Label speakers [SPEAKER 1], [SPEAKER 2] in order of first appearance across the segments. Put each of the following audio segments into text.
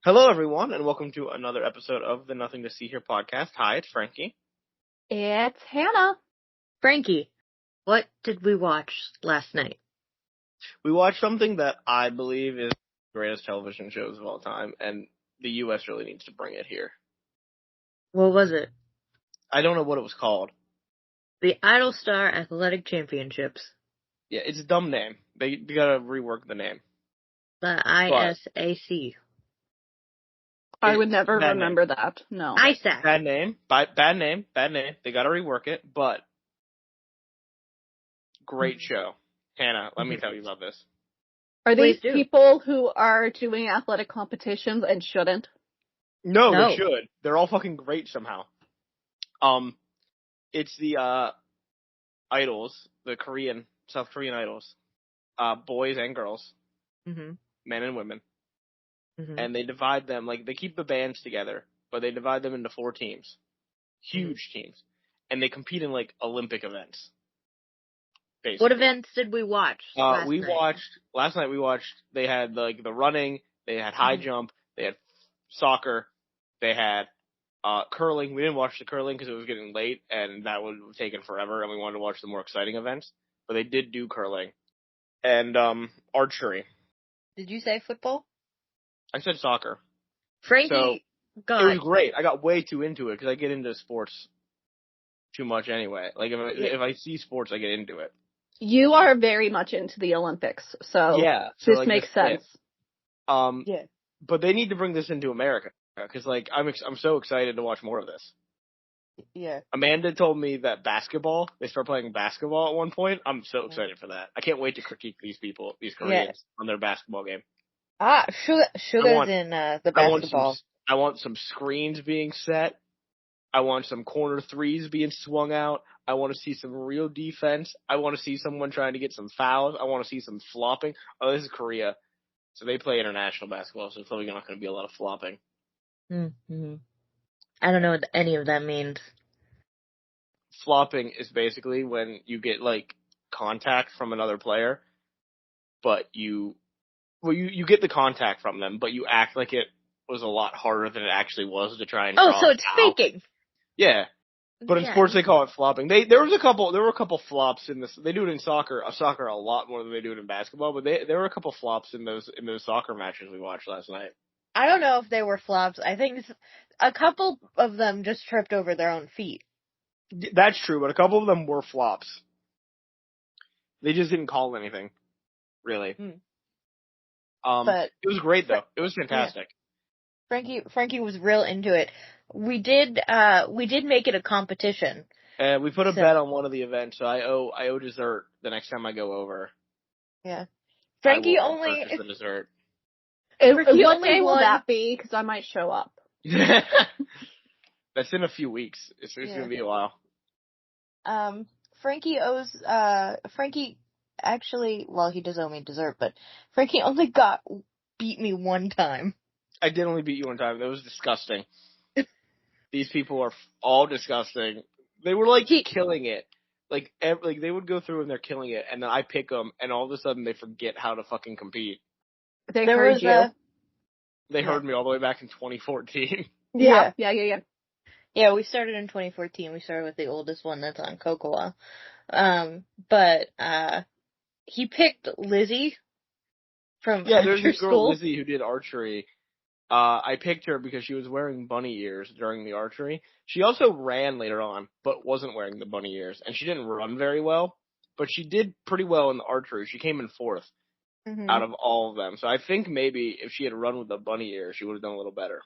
[SPEAKER 1] Hello, everyone, and welcome to another episode of the Nothing to See Here podcast. Hi, it's Frankie.
[SPEAKER 2] It's Hannah.
[SPEAKER 3] Frankie, what did we watch last night?
[SPEAKER 1] We watched something that I believe is the greatest television shows of all time, and the U.S. really needs to bring it here.
[SPEAKER 3] What was it?
[SPEAKER 1] I don't know what it was called.
[SPEAKER 3] The Idol Star Athletic Championships.
[SPEAKER 1] Yeah, it's a dumb name. They gotta rework the name.
[SPEAKER 3] The ISAC.
[SPEAKER 2] I would never remember that. No.
[SPEAKER 3] ISAC.
[SPEAKER 1] Bad name. Bad name. They gotta rework it, but great show. Hannah, let me tell you about this.
[SPEAKER 2] Are these
[SPEAKER 3] Please do.
[SPEAKER 2] people who are doing athletic competitions and shouldn't?
[SPEAKER 1] No,
[SPEAKER 3] No.
[SPEAKER 1] they should. They're all fucking great somehow. It's the idols, the South Korean idols, boys and girls,
[SPEAKER 3] Mm-hmm.
[SPEAKER 1] men and women,
[SPEAKER 3] Mm-hmm.
[SPEAKER 1] and they divide them, like, they keep the bands together, but they divide them into 4 teams. Huge teams. And they compete in, like, Olympic events. Basically.
[SPEAKER 3] What events did we watch last night?
[SPEAKER 1] Last night we watched, they had, like, the running, they had high jump, they had soccer, they had curling. We didn't watch the curling because it was getting late, and that would have taken forever, and we wanted to watch the more exciting events. But they did do curling. And archery.
[SPEAKER 3] Did you say football?
[SPEAKER 1] I said soccer.
[SPEAKER 3] Frankie
[SPEAKER 1] It was great. I got way too into it because I get into sports too much anyway. Like, if I see sports, I get into it.
[SPEAKER 2] You are very much into the Olympics, so this makes sense.
[SPEAKER 3] Yeah.
[SPEAKER 1] But they need to bring this into America because, like, I'm so excited to watch more of this.
[SPEAKER 3] Yeah.
[SPEAKER 1] Amanda told me that they start playing basketball at one point. I'm so excited for that. I can't wait to critique these Koreans, on their basketball game.
[SPEAKER 3] Sugar's in the basketball.
[SPEAKER 1] I want some screens being set. I want some corner threes being swung out. I want to see some real defense. I want to see someone trying to get some fouls. I want to see some flopping. Oh, this is Korea. So they play international basketball, so it's probably not going to be a lot of flopping.
[SPEAKER 3] Mm-hmm. I don't know what any of that means.
[SPEAKER 1] Flopping is basically when you get, like, contact from another player, but you get the contact from them, but you act like it was a lot harder than it actually was to try and draw
[SPEAKER 3] so it's
[SPEAKER 1] foul.
[SPEAKER 3] faking.
[SPEAKER 1] Yeah. But in sports they call it flopping. There were a couple flops in this. They do it in soccer a lot more than they do it in basketball, but there were a couple flops in those soccer matches we watched last night.
[SPEAKER 3] I don't know if they were flops. I think a couple of them just tripped over their own feet.
[SPEAKER 1] That's true, but a couple of them were flops. They just didn't call anything, really. But it was great though. It was fantastic.
[SPEAKER 3] Yeah. Frankie was real into it. We did make it a competition.
[SPEAKER 1] We put a bet on one of the events, so I owe dessert the next time I go over.
[SPEAKER 3] Yeah. Frankie only
[SPEAKER 1] purchase the dessert.
[SPEAKER 2] What day will that be? Because I might show up.
[SPEAKER 1] That's in a few weeks. It's gonna be a while.
[SPEAKER 3] Frankie actually, well, he does owe me dessert, but Frankie only beat me one time.
[SPEAKER 1] I did only beat you one time. That was disgusting. These people are all disgusting. They were, like, killing it. Like, they would go through and they're killing it, and then I pick them, and all of a sudden they forget how to fucking compete.
[SPEAKER 2] They heard you.
[SPEAKER 1] They heard me all the way back in 2014.
[SPEAKER 2] Yeah.
[SPEAKER 3] Yeah, we started in 2014. We started with the oldest one that's on Cocoa. But he picked Lizzie from
[SPEAKER 1] there's this girl,
[SPEAKER 3] school.
[SPEAKER 1] Lizzie, who did archery. I picked her because she was wearing bunny ears during the archery. She also ran later on, but wasn't wearing the bunny ears. And she didn't run very well, but she did pretty well in the archery. She came in 4th out of all of them. So I think maybe if she had run with the bunny ears, she would have done a little better.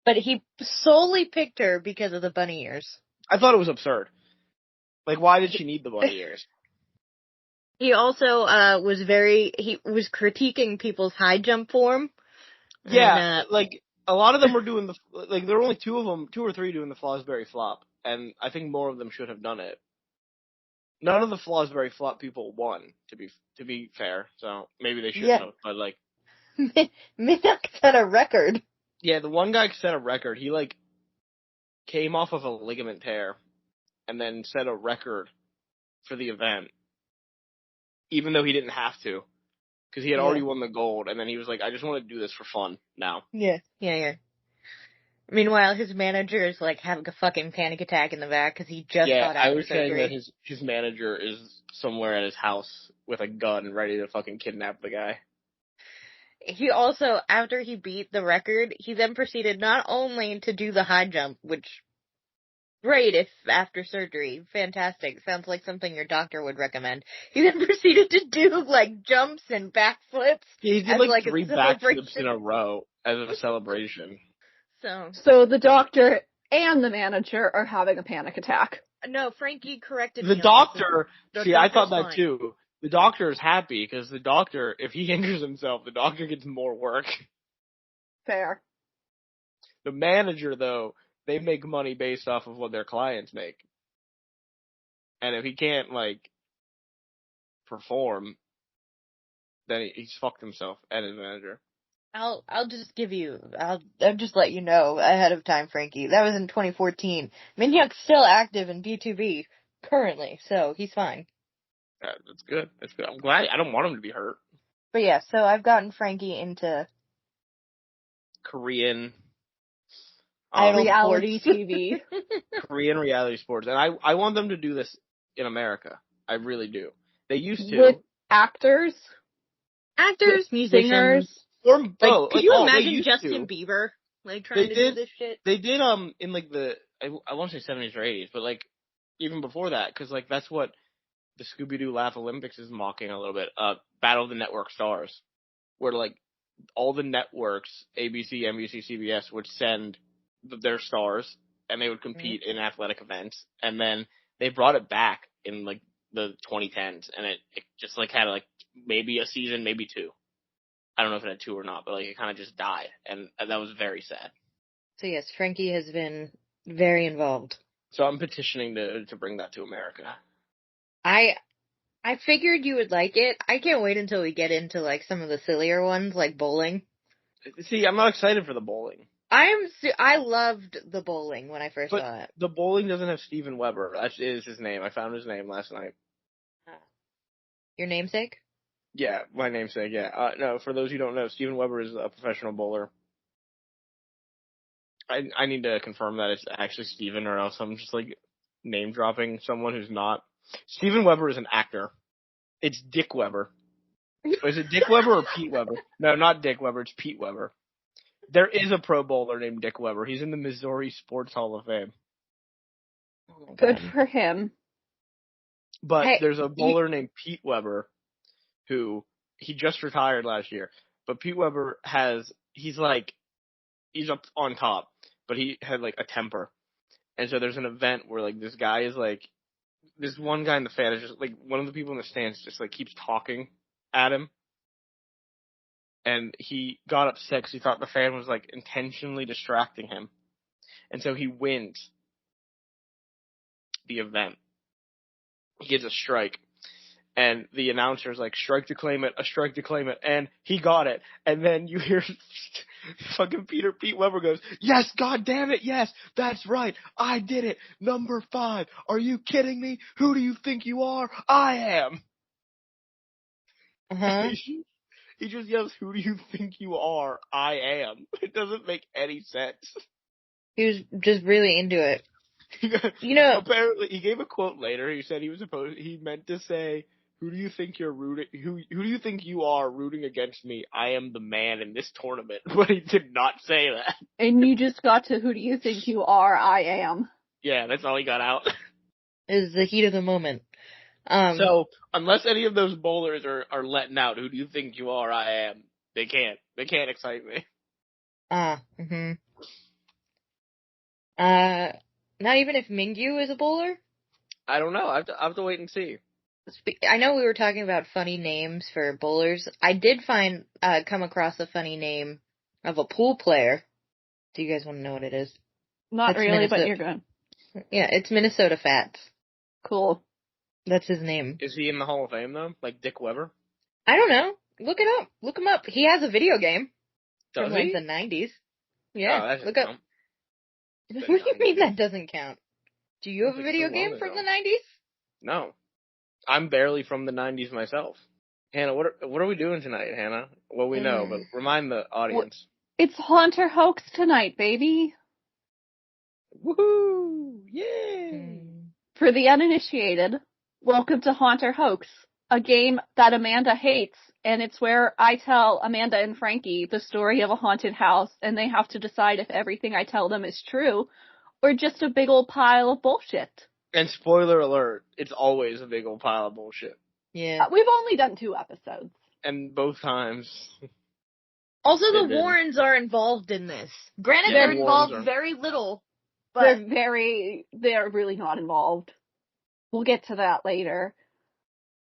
[SPEAKER 3] But he solely picked her because of the bunny ears.
[SPEAKER 1] I thought it was absurd. Like, why did she need the bunny ears?
[SPEAKER 3] He also was critiquing people's high jump form.
[SPEAKER 1] Yeah, like, a lot of them were doing there were only 2 or 3 doing the Fosbury flop, and I think more of them should have done it. None of the Fosbury flop people won, to be fair, so maybe they shouldn't have, but, like...
[SPEAKER 3] Minnock set a record.
[SPEAKER 1] Yeah, the one guy set a record. He, like, came off of a ligament tear, and then set a record for the event, even though he didn't have to. Because he had already won the gold, and then he was like, I just want to do this for fun now.
[SPEAKER 3] Yeah. Meanwhile, his manager is like having a fucking panic attack in the back because he just got out of surgery.
[SPEAKER 1] I was saying that his manager is somewhere at his house with a gun ready to fucking kidnap the guy.
[SPEAKER 3] He also, after he beat the record, he then proceeded not only to do the high jump, which, great if after surgery, fantastic, sounds like something your doctor would recommend. He then proceeded to do, like, jumps and backflips.
[SPEAKER 1] Yeah, he did, like 3 backflips in a row as a celebration.
[SPEAKER 2] So the doctor and the manager are having a panic attack.
[SPEAKER 3] No, Frankie corrected me.
[SPEAKER 1] The doctor, I thought that too. The doctor is happy because the doctor, if he injures himself, the doctor gets more work.
[SPEAKER 2] Fair.
[SPEAKER 1] The manager, though, they make money based off of what their clients make. And if he can't, like, perform, then he's fucked himself and his manager.
[SPEAKER 3] I'll just let you know ahead of time, Frankie. That was in 2014. Minhyuk's still active in B2B currently, so he's fine.
[SPEAKER 1] Yeah, that's good. I'm glad. I don't want him to be hurt.
[SPEAKER 3] But yeah, so I've gotten Frankie into
[SPEAKER 1] Korean
[SPEAKER 2] reality TV.
[SPEAKER 1] Korean reality sports. And I want them to do this in America. I really do. They used to.
[SPEAKER 2] With actors,
[SPEAKER 3] musicians.
[SPEAKER 2] Singers.
[SPEAKER 3] Could you imagine Justin Bieber trying to do this shit?
[SPEAKER 1] They did in like I want to say 70s or 80s, but like even before that, because like that's what the Scooby-Doo Laugh Olympics is mocking a little bit. Battle of the Network Stars, where like all the networks, ABC, NBC, CBS, would send their stars and they would compete in athletic events, and then they brought it back in like the 2010s, and it just like had like maybe a season, maybe 2. I don't know if it had 2 or not, but like it kind of just died, and that was very sad.
[SPEAKER 3] So yes, Frankie has been very involved.
[SPEAKER 1] So I'm petitioning to bring that to America.
[SPEAKER 3] I figured you would like it. I can't wait until we get into like some of the sillier ones, like bowling.
[SPEAKER 1] See, I'm not excited for the bowling.
[SPEAKER 3] I loved the bowling when I first saw it.
[SPEAKER 1] The bowling doesn't have Steven Weber. That is his name. I found his name last night.
[SPEAKER 3] Your namesake?
[SPEAKER 1] Yeah, my namesake, yeah. No, for those who don't know, Steven Weber is a professional bowler. I need to confirm that it's actually Steven, or else I'm just like name dropping someone who's not. Steven Weber is an actor. It's Dick Weber. Is it Dick Weber or Pete Weber? No, not Dick Weber, it's Pete Weber. There is a pro bowler named Dick Weber. He's in the Missouri Sports Hall of Fame.
[SPEAKER 2] Good for him.
[SPEAKER 1] But there's a bowler named Pete Weber who, he just retired last year. But Pete Weber he's up on top, but he had like a temper. And so there's an event where like this guy is like, this one guy in the fan is just like, one of the people in the stands just like keeps talking at him. And he got upset because he thought the fan was like intentionally distracting him. And so he wins the event. He gets a strike. And the announcer's like, strike to claim it, a strike to claim it. And he got it. And then you hear fucking Pete Weber goes, yes, god damn it, yes, that's right, I did it, number 5. Are you kidding me? Who do you think you are? I am. He just yells, who do you think you are? I am. It doesn't make any sense.
[SPEAKER 3] He was just really into it.
[SPEAKER 1] Apparently, he gave a quote later. He said he meant to say, who do you think you're rooting? Who do you think you are rooting against me? I am the man in this tournament. But he did not say that.
[SPEAKER 2] And you just got to, who do you think you are? I am.
[SPEAKER 1] Yeah, that's all he got out.
[SPEAKER 3] Is the heat of the moment.
[SPEAKER 1] So, unless any of those bowlers are letting out, who do you think you are? I am. They can't excite me.
[SPEAKER 3] Not even if Mingyu is a bowler?
[SPEAKER 1] I don't know. I have to wait and see.
[SPEAKER 3] I know we were talking about funny names for bowlers. I did come across a funny name of a pool player. Do you guys want to know what it is?
[SPEAKER 2] Not really, but you're good.
[SPEAKER 3] Yeah, it's Minnesota Fats.
[SPEAKER 2] Cool.
[SPEAKER 3] That's his name.
[SPEAKER 1] Is he in the Hall of Fame, though? Like Dick Weber?
[SPEAKER 3] I don't know. Look it up. Look him up. He has a video game.
[SPEAKER 1] Does
[SPEAKER 3] from
[SPEAKER 1] he?
[SPEAKER 3] Like the 90s. Yeah,
[SPEAKER 1] look up.
[SPEAKER 3] What do you mean that doesn't count? Do you have a video game from the 90s?
[SPEAKER 1] No. I'm barely from the 90s myself. Hannah, what are we doing tonight, Hannah? Well, we know, but remind the audience.
[SPEAKER 2] It's Haunter Hoax tonight, baby.
[SPEAKER 1] Woohoo! Yay!
[SPEAKER 2] For the uninitiated, welcome to Haunter Hoax, a game that Amanda hates, and it's where I tell Amanda and Frankie the story of a haunted house, and they have to decide if everything I tell them is true, or just a big old pile of bullshit.
[SPEAKER 1] And spoiler alert, it's always a big old pile of bullshit.
[SPEAKER 3] Yeah.
[SPEAKER 2] We've only done 2 episodes.
[SPEAKER 1] And both times.
[SPEAKER 3] Also, the Warrens are involved in this. Granted, they're involved very little, but
[SPEAKER 2] they're really not involved. We'll get to that later.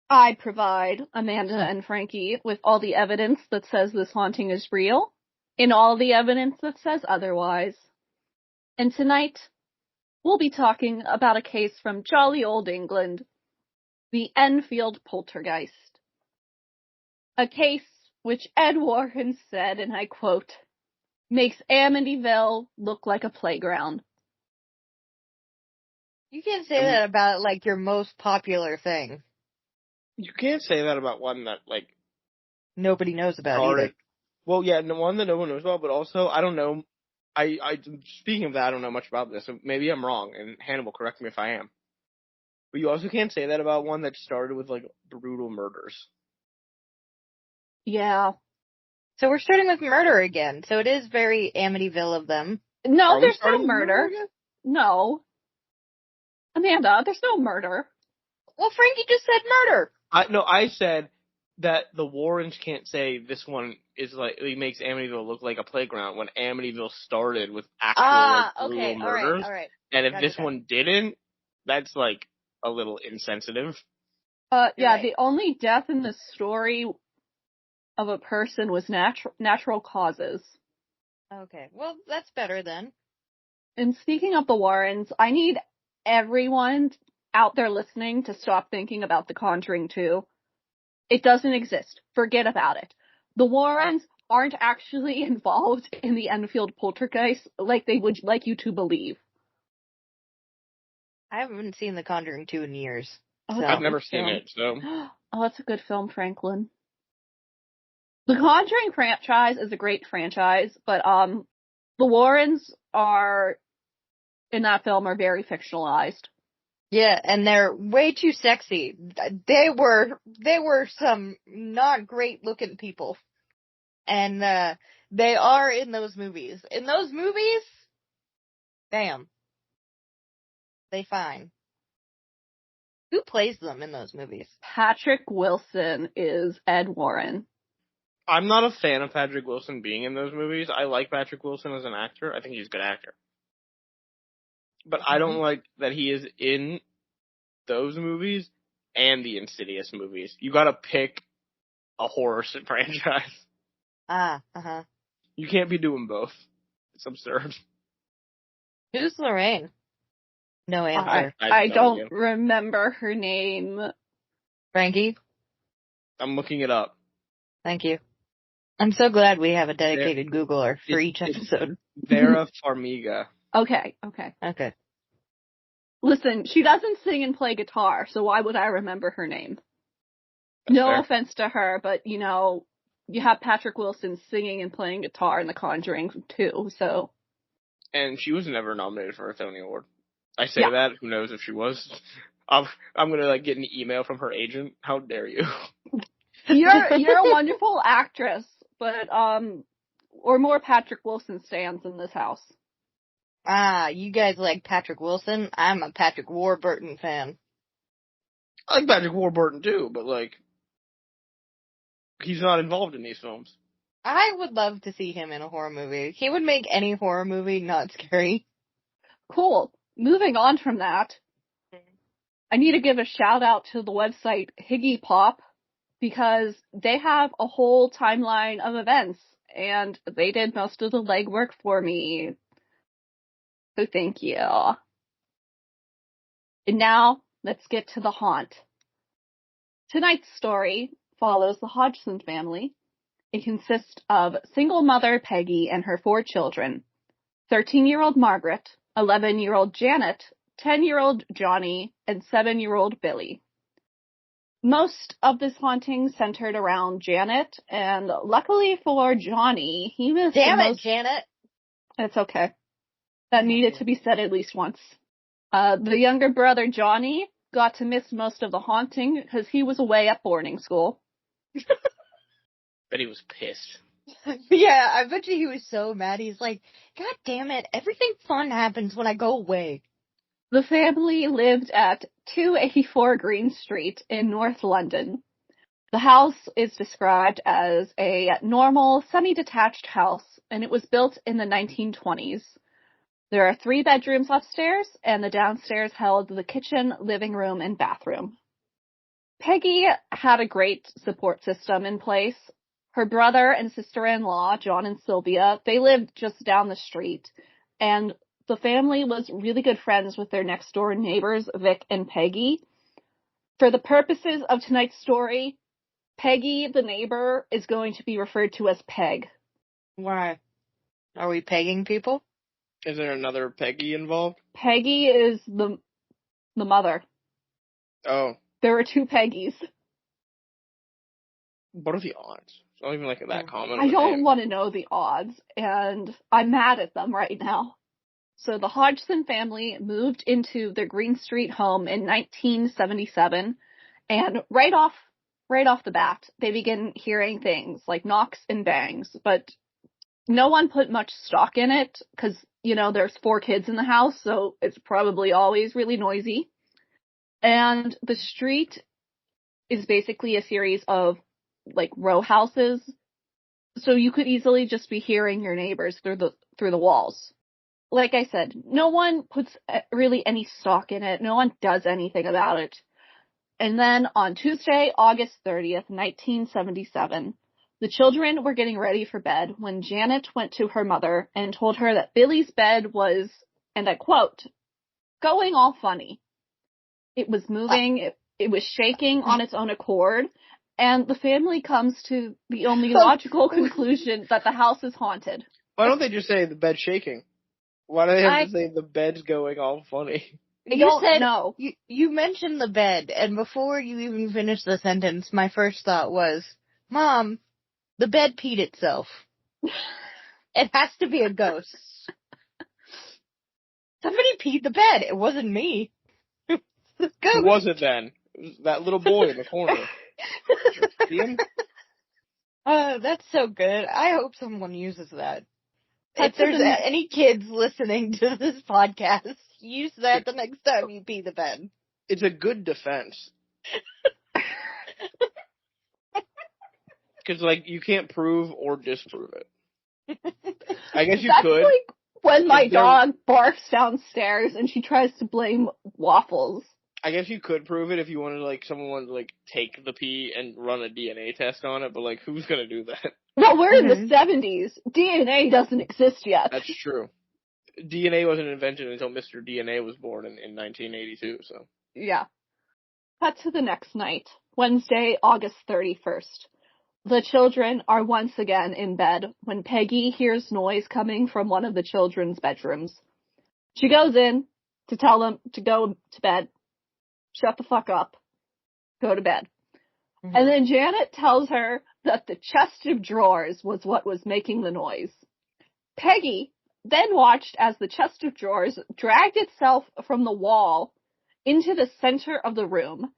[SPEAKER 2] I provide Amanda and Frankie with all the evidence that says this haunting is real, and all the evidence that says otherwise. And tonight, we'll be talking about a case from jolly old England, the Enfield Poltergeist. A case which Ed Warren said, and I quote, makes Amityville look like a playground.
[SPEAKER 3] You can't say that about, like, your most popular thing.
[SPEAKER 1] You can't say that about one that, like...
[SPEAKER 3] nobody knows about either.
[SPEAKER 1] Well, yeah, one that no one knows about, but also, I don't know... Speaking of that, I don't know much about this, so maybe I'm wrong, and Hannah will correct me if I am. But you also can't say that about one that started with, like, brutal murders.
[SPEAKER 2] Yeah.
[SPEAKER 3] So we're starting with murder again, so it is very Amityville of them.
[SPEAKER 2] No, there's no murder. No. Amanda, there's no murder.
[SPEAKER 3] Well, Frankie just said murder.
[SPEAKER 1] I said that the Warrens can't say this one is like, it makes Amityville look like a playground when Amityville started with actual brutal murders.
[SPEAKER 3] All right.
[SPEAKER 1] And if this one didn't, that's like a little insensitive.
[SPEAKER 2] Yeah, the only death in the story of a person was natural causes.
[SPEAKER 3] Okay, well, that's better then.
[SPEAKER 2] And speaking of the Warrens, I need everyone out there listening to stop thinking about The Conjuring 2. It doesn't exist. Forget about it. The Warrens aren't actually involved in the Enfield Poltergeist like they would like you to believe.
[SPEAKER 3] I haven't seen The Conjuring 2 in years.
[SPEAKER 1] So. I've never seen it, so...
[SPEAKER 2] Oh, that's a good film, Franklin. The Conjuring franchise is a great franchise, but the Warrens in that film are very fictionalized.
[SPEAKER 3] Yeah, and they're way too sexy. They were some not great looking people. And they are in those movies. In those movies, damn. They fine. Who plays them in those movies?
[SPEAKER 2] Patrick Wilson is Ed Warren.
[SPEAKER 1] I'm not a fan of Patrick Wilson being in those movies. I like Patrick Wilson as an actor. I think he's a good actor. But I don't like that he is in those movies and the Insidious movies. You gotta pick a horror franchise. You can't be doing both. It's absurd.
[SPEAKER 3] Who's Lorraine? No answer.
[SPEAKER 2] I don't remember her name.
[SPEAKER 3] Frankie?
[SPEAKER 1] I'm looking it up.
[SPEAKER 3] Thank you. I'm so glad we have a dedicated Googler for each episode.
[SPEAKER 1] Vera Farmiga.
[SPEAKER 2] Okay. Listen, she doesn't sing and play guitar, so why would I remember her name?
[SPEAKER 1] That's
[SPEAKER 2] no
[SPEAKER 1] fair.
[SPEAKER 2] Offense to her, but, you know, you have Patrick Wilson singing and playing guitar in The Conjuring too, so.
[SPEAKER 1] And she was never nominated for a Tony Award. I say that, who knows if she was. I'm gonna, like, get an email from her agent. How dare you?
[SPEAKER 2] You're a wonderful actress, but, or more Patrick Wilson stands in this house.
[SPEAKER 3] You guys like Patrick Wilson? I'm a Patrick Warburton fan.
[SPEAKER 1] I like Patrick Warburton too, but, like, he's not involved in these films.
[SPEAKER 3] I would love to see him in a horror movie. He would make any horror movie not scary.
[SPEAKER 2] Cool. Moving on from that, I need to give a shout out to the website Higgy Pop, because they have a whole timeline of events, and they did most of the legwork for me. So thank you. And now, let's get to the haunt. Tonight's story follows the Hodgson family. It consists of single mother Peggy and her 4 children, 13-year-old Margaret, 11-year-old Janet, 10-year-old Johnny, and 7-year-old Billy. Most of this haunting centered around Janet, and luckily for Johnny, he was
[SPEAKER 3] Janet!
[SPEAKER 2] It's okay. That needed to be said at least once. The younger brother, Johnny, got to miss most of the haunting because he was away at boarding school.
[SPEAKER 1] Bet he was pissed.
[SPEAKER 3] Yeah, I bet you he was so mad. He's like, God damn it, everything fun happens when I go away.
[SPEAKER 2] The family lived at 284 Green Street in North London. The house is described as a normal, semi-detached house, and it was built in the 1920s. There are 3 bedrooms upstairs, and the downstairs held the kitchen, living room, and bathroom. Peggy had a great support system in place. Her brother and sister-in-law, John and Sylvia, they lived just down the street, and the family was really good friends with their next-door neighbors, Vic and Peggy. For the purposes of tonight's story, Peggy, the neighbor, is going to be referred to as Peg.
[SPEAKER 3] Why? Are we pegging people?
[SPEAKER 1] Is there another Peggy involved?
[SPEAKER 2] Peggy is the mother.
[SPEAKER 1] Oh.
[SPEAKER 2] There are 2 Peggies.
[SPEAKER 1] What are the odds? It's not even like that common.
[SPEAKER 2] I don't want to know the odds, and I'm mad at them right now. So the Hodgson family moved into their Green Street home in 1977, and right off the bat, they begin hearing things like knocks and bangs, but no one put much stock in it, because, there's 4 kids in the house, so it's probably always really noisy. And the street is basically a series of, row houses, so you could easily just be hearing your neighbors through the walls. Like I said, no one puts really any stock in it. No one does anything about it. And then on Tuesday, August 30th, 1977, the children were getting ready for bed when Janet went to her mother and told her that Billy's bed was, and I quote, going all funny. It was moving, it was shaking on its own accord, and the family comes to the only logical conclusion that the house is haunted.
[SPEAKER 1] Why don't they just say the bed's shaking? Why do they have to say the bed's going all funny?
[SPEAKER 3] You mentioned the bed, and before you even finished the sentence, my first thought was, Mom, the bed peed itself. It has to be a ghost. Somebody peed the bed. It wasn't me.
[SPEAKER 1] Who was it then? It was that little boy in the corner. See him?
[SPEAKER 3] That's so good. I hope someone uses that. If there's any kids listening to this podcast, use that the next time you pee the bed.
[SPEAKER 1] It's a good defense. Because, you can't prove or disprove it. I guess you could.
[SPEAKER 2] That's like when my dog barks downstairs and she tries to blame Waffles.
[SPEAKER 1] I guess you could prove it if you wanted, someone wanted to, take the pee and run a DNA test on it, but, who's gonna do that?
[SPEAKER 2] Well, we're in the 70s. DNA doesn't exist yet.
[SPEAKER 1] That's true. DNA wasn't invented until Mr. DNA was born in 1982, so.
[SPEAKER 2] Yeah. Cut to the next night, Wednesday, August 31st. The children are once again in bed when Peggy hears noise coming from one of the children's bedrooms. She goes in to tell them to go to bed. Shut the fuck up. Go to bed. Mm-hmm. And then Janet tells her that the chest of drawers was what was making the noise. Peggy then watched as the chest of drawers dragged itself from the wall into the center of the room.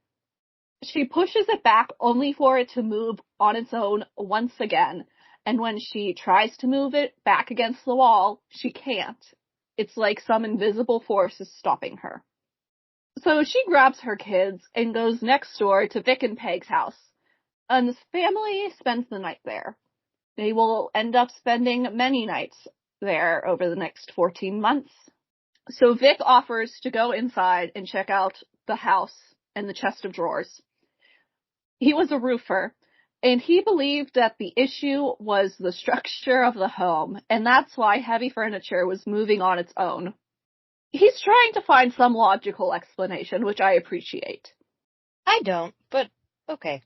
[SPEAKER 2] She pushes it back only for it to move on its own once again, and when she tries to move it back against the wall, she can't. It's like some invisible force is stopping her. So she grabs her kids and goes next door to Vic and Peg's house, and the family spends the night there. They will end up spending many nights there over the next 14 months. So Vic offers to go inside and check out the house and the chest of drawers. He was a roofer, and he believed that the issue was the structure of the home, and that's why heavy furniture was moving on its own. He's trying to find some logical explanation, which I appreciate.
[SPEAKER 3] I don't, but okay.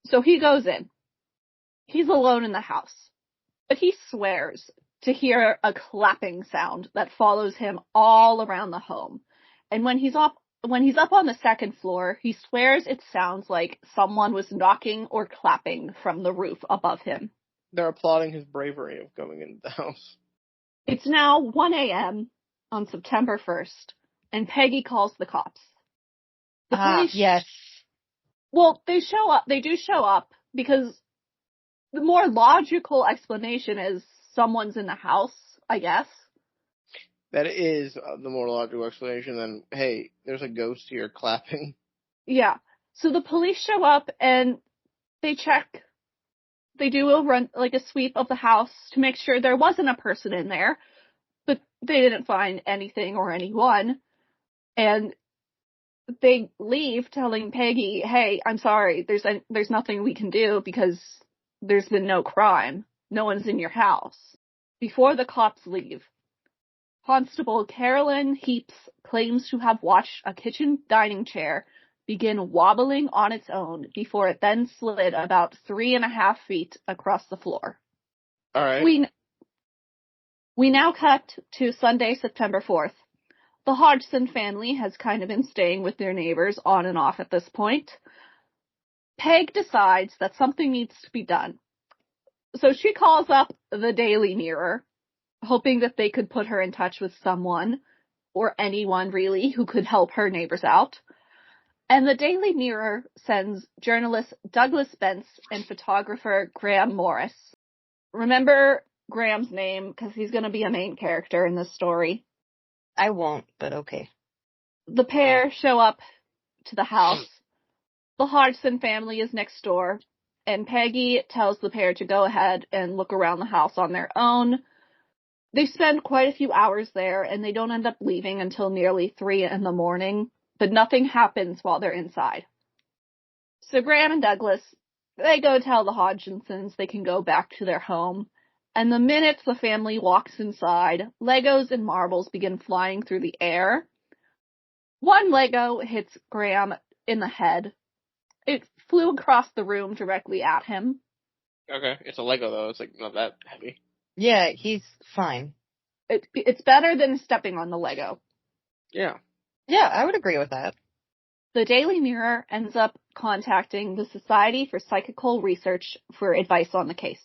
[SPEAKER 2] So he goes in. He's alone in the house, but he swears to hear a clapping sound that follows him all around the home. And when he's when he's up on the second floor, he swears it sounds like someone was knocking or clapping from the roof above him.
[SPEAKER 1] They're applauding his bravery of going into the house.
[SPEAKER 2] It's now 1 a.m. on September 1st, and Peggy calls the cops. The police...
[SPEAKER 3] Yes.
[SPEAKER 2] Well, they show up. They do show up because the more logical explanation is someone's in the house, I guess.
[SPEAKER 1] That is the more logical explanation than, hey, there's a ghost here clapping.
[SPEAKER 2] Yeah. So the police show up and they check. They do a sweep of the house to make sure there wasn't a person in there, but they didn't find anything or anyone. And they leave telling Peggy, hey, I'm sorry, there's nothing we can do because there's been no crime. No one's in your house. Before the cops leave, Constable Carolyn Heaps claims to have watched a kitchen dining chair begin wobbling on its own before it then slid about 3.5 feet across the floor.
[SPEAKER 1] All right.
[SPEAKER 2] We now cut to Sunday, September 4th. The Hodgson family has kind of been staying with their neighbors on and off at this point. Peg decides that something needs to be done. So she calls up the Daily Mirror, hoping that they could put her in touch with someone, or anyone really, who could help her neighbors out. And the Daily Mirror sends journalist Douglas Bence and photographer Graham Morris. Remember Graham's name, because he's going to be a main character in this story.
[SPEAKER 3] I won't, but okay.
[SPEAKER 2] The pair show up to the house. The Hodgson family is next door, and Peggy tells the pair to go ahead and look around the house on their own. They spend quite a few hours there, and they don't end up leaving until nearly 3 a.m, but nothing happens while they're inside. So Graham and Douglas, they go tell the Hodgsons they can go back to their home, and the minute the family walks inside, Legos and marbles begin flying through the air. One Lego hits Graham in the head. It flew across the room directly at him.
[SPEAKER 1] Okay, it's a Lego though, it's like not that heavy.
[SPEAKER 3] Yeah, he's fine.
[SPEAKER 2] It's better than stepping on the Lego.
[SPEAKER 1] Yeah.
[SPEAKER 3] Yeah, I would agree with that.
[SPEAKER 2] The Daily Mirror ends up contacting the Society for Psychical Research for advice on the case.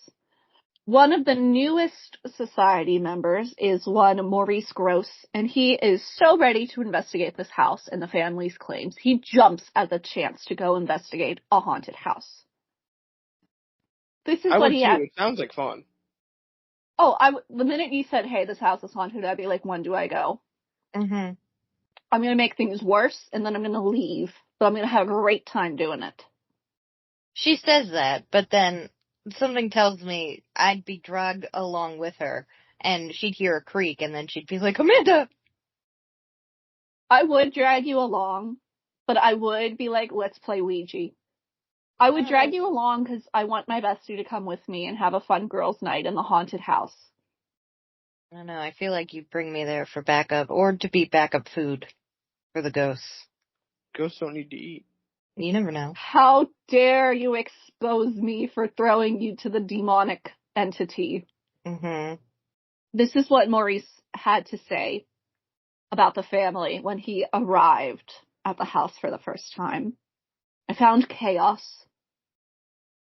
[SPEAKER 2] One of the newest society members is one Maurice Gross, and he is so ready to investigate this house and the family's claims. He jumps at the chance to go investigate a haunted house. This is what he had.
[SPEAKER 1] It sounds like fun.
[SPEAKER 2] Oh, the minute you said, hey, this house is haunted, I'd be like, when do I go?
[SPEAKER 3] Mm-hmm.
[SPEAKER 2] I'm going to make things worse, and then I'm going to leave, but I'm going to have a great time doing it.
[SPEAKER 3] She says that, but then something tells me I'd be dragged along with her, and she'd hear a creak, and then she'd be like, Amanda!
[SPEAKER 2] I would drag you along, but I would be like, let's play Ouija. I would drag you along because I want my bestie to come with me and have a fun girls' night in the haunted house.
[SPEAKER 3] I don't know, I feel like you'd bring me there for backup, or to be backup food for the ghosts.
[SPEAKER 1] Ghosts don't need to eat.
[SPEAKER 3] You never know.
[SPEAKER 2] How dare you expose me for throwing you to the demonic entity?
[SPEAKER 3] Mm-hmm.
[SPEAKER 2] This is what Maurice had to say about the family when he arrived at the house for the first time. I found chaos.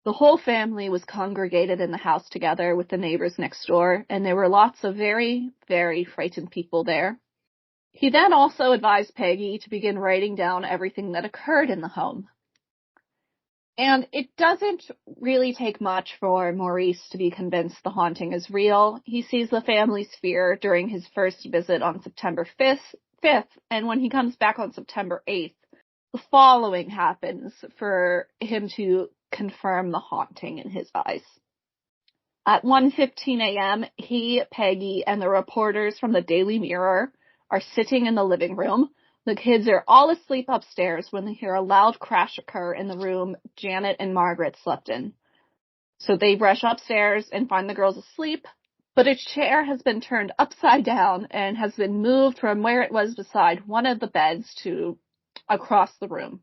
[SPEAKER 2] The whole family was congregated in the house together with the neighbors next door, and there were lots of very, very frightened people there. He then also advised Peggy to begin writing down everything that occurred in the home. And it doesn't really take much for Maurice to be convinced the haunting is real. He sees the family's fear during his first visit on September 5th, and when he comes back on September 8th, the following happens for him to confirm the haunting in his eyes. At 1:15 a.m., he, Peggy, and the reporters from the Daily Mirror are sitting in the living room. The kids are all asleep upstairs when they hear a loud crash occur in the room Janet and Margaret slept in. So they rush upstairs and find the girls asleep, but a chair has been turned upside down and has been moved from where it was beside one of the beds to across the room.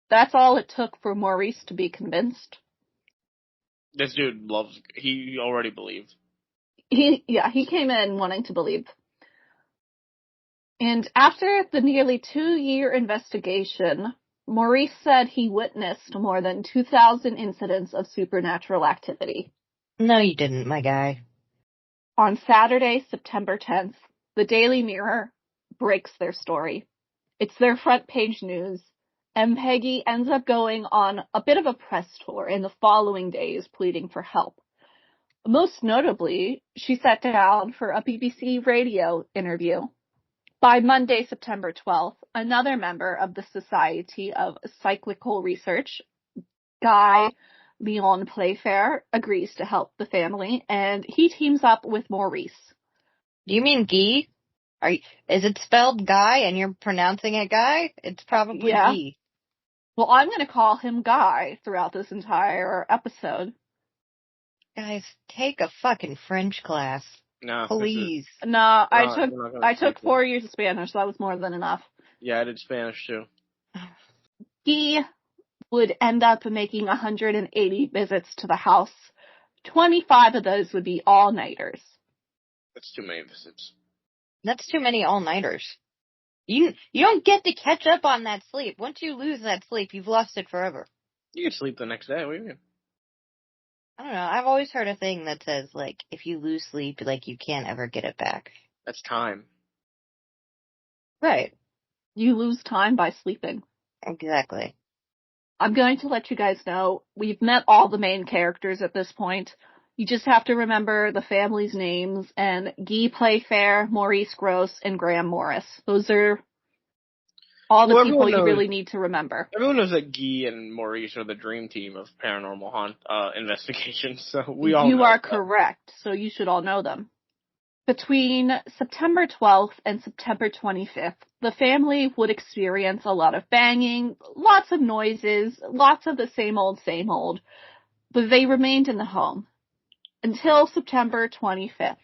[SPEAKER 2] That's all it took for Maurice to be convinced.
[SPEAKER 1] This dude he already believed.
[SPEAKER 2] He came in wanting to believe. And after the nearly 2-year investigation, Maurice said he witnessed more than 2,000 incidents of supernatural activity.
[SPEAKER 3] No, you didn't, my guy.
[SPEAKER 2] On Saturday, September 10th, the Daily Mirror breaks their story. It's their front page news, and Peggy ends up going on a bit of a press tour in the following days pleading for help. Most notably, she sat down for a BBC radio interview. By Monday, September 12th, another member of the Society of Psychical Research, Guy Leon Playfair, agrees to help the family, and he teams up with Maurice.
[SPEAKER 3] Do you mean Guy? Is it spelled Guy and you're pronouncing it Guy? It's probably Guy.
[SPEAKER 2] Well, I'm going to call him Guy throughout this entire episode.
[SPEAKER 3] Guys, take a fucking French class.
[SPEAKER 1] No,
[SPEAKER 3] please.
[SPEAKER 2] No, I took 4 years of Spanish, so that was more than enough.
[SPEAKER 1] Yeah, I did Spanish too.
[SPEAKER 2] He would end up making 180 visits to the house. 25 of those would be all-nighters.
[SPEAKER 1] That's too many visits.
[SPEAKER 3] That's too many all-nighters. You don't get to catch up on that sleep. Once you lose that sleep, you've lost it forever.
[SPEAKER 1] You can sleep the next day. What do you mean?
[SPEAKER 3] I don't know. I've always heard a thing that says, like, if you lose sleep, like, you can't ever get it back.
[SPEAKER 1] That's time.
[SPEAKER 3] Right.
[SPEAKER 2] You lose time by sleeping.
[SPEAKER 3] Exactly.
[SPEAKER 2] I'm going to let you guys know, we've met all the main characters at this point. You just have to remember the family's names, and Guy Playfair, Maurice Gross, and Graham Morris. Those are all the people you really need to remember.
[SPEAKER 1] Everyone knows that Guy and Maurice are the dream team of paranormal investigations, so we all know.
[SPEAKER 2] You are correct, so you should all know them. Between September 12th and September 25th, the family would experience a lot of banging, lots of noises, lots of the same old, but they remained in the home until September 25th.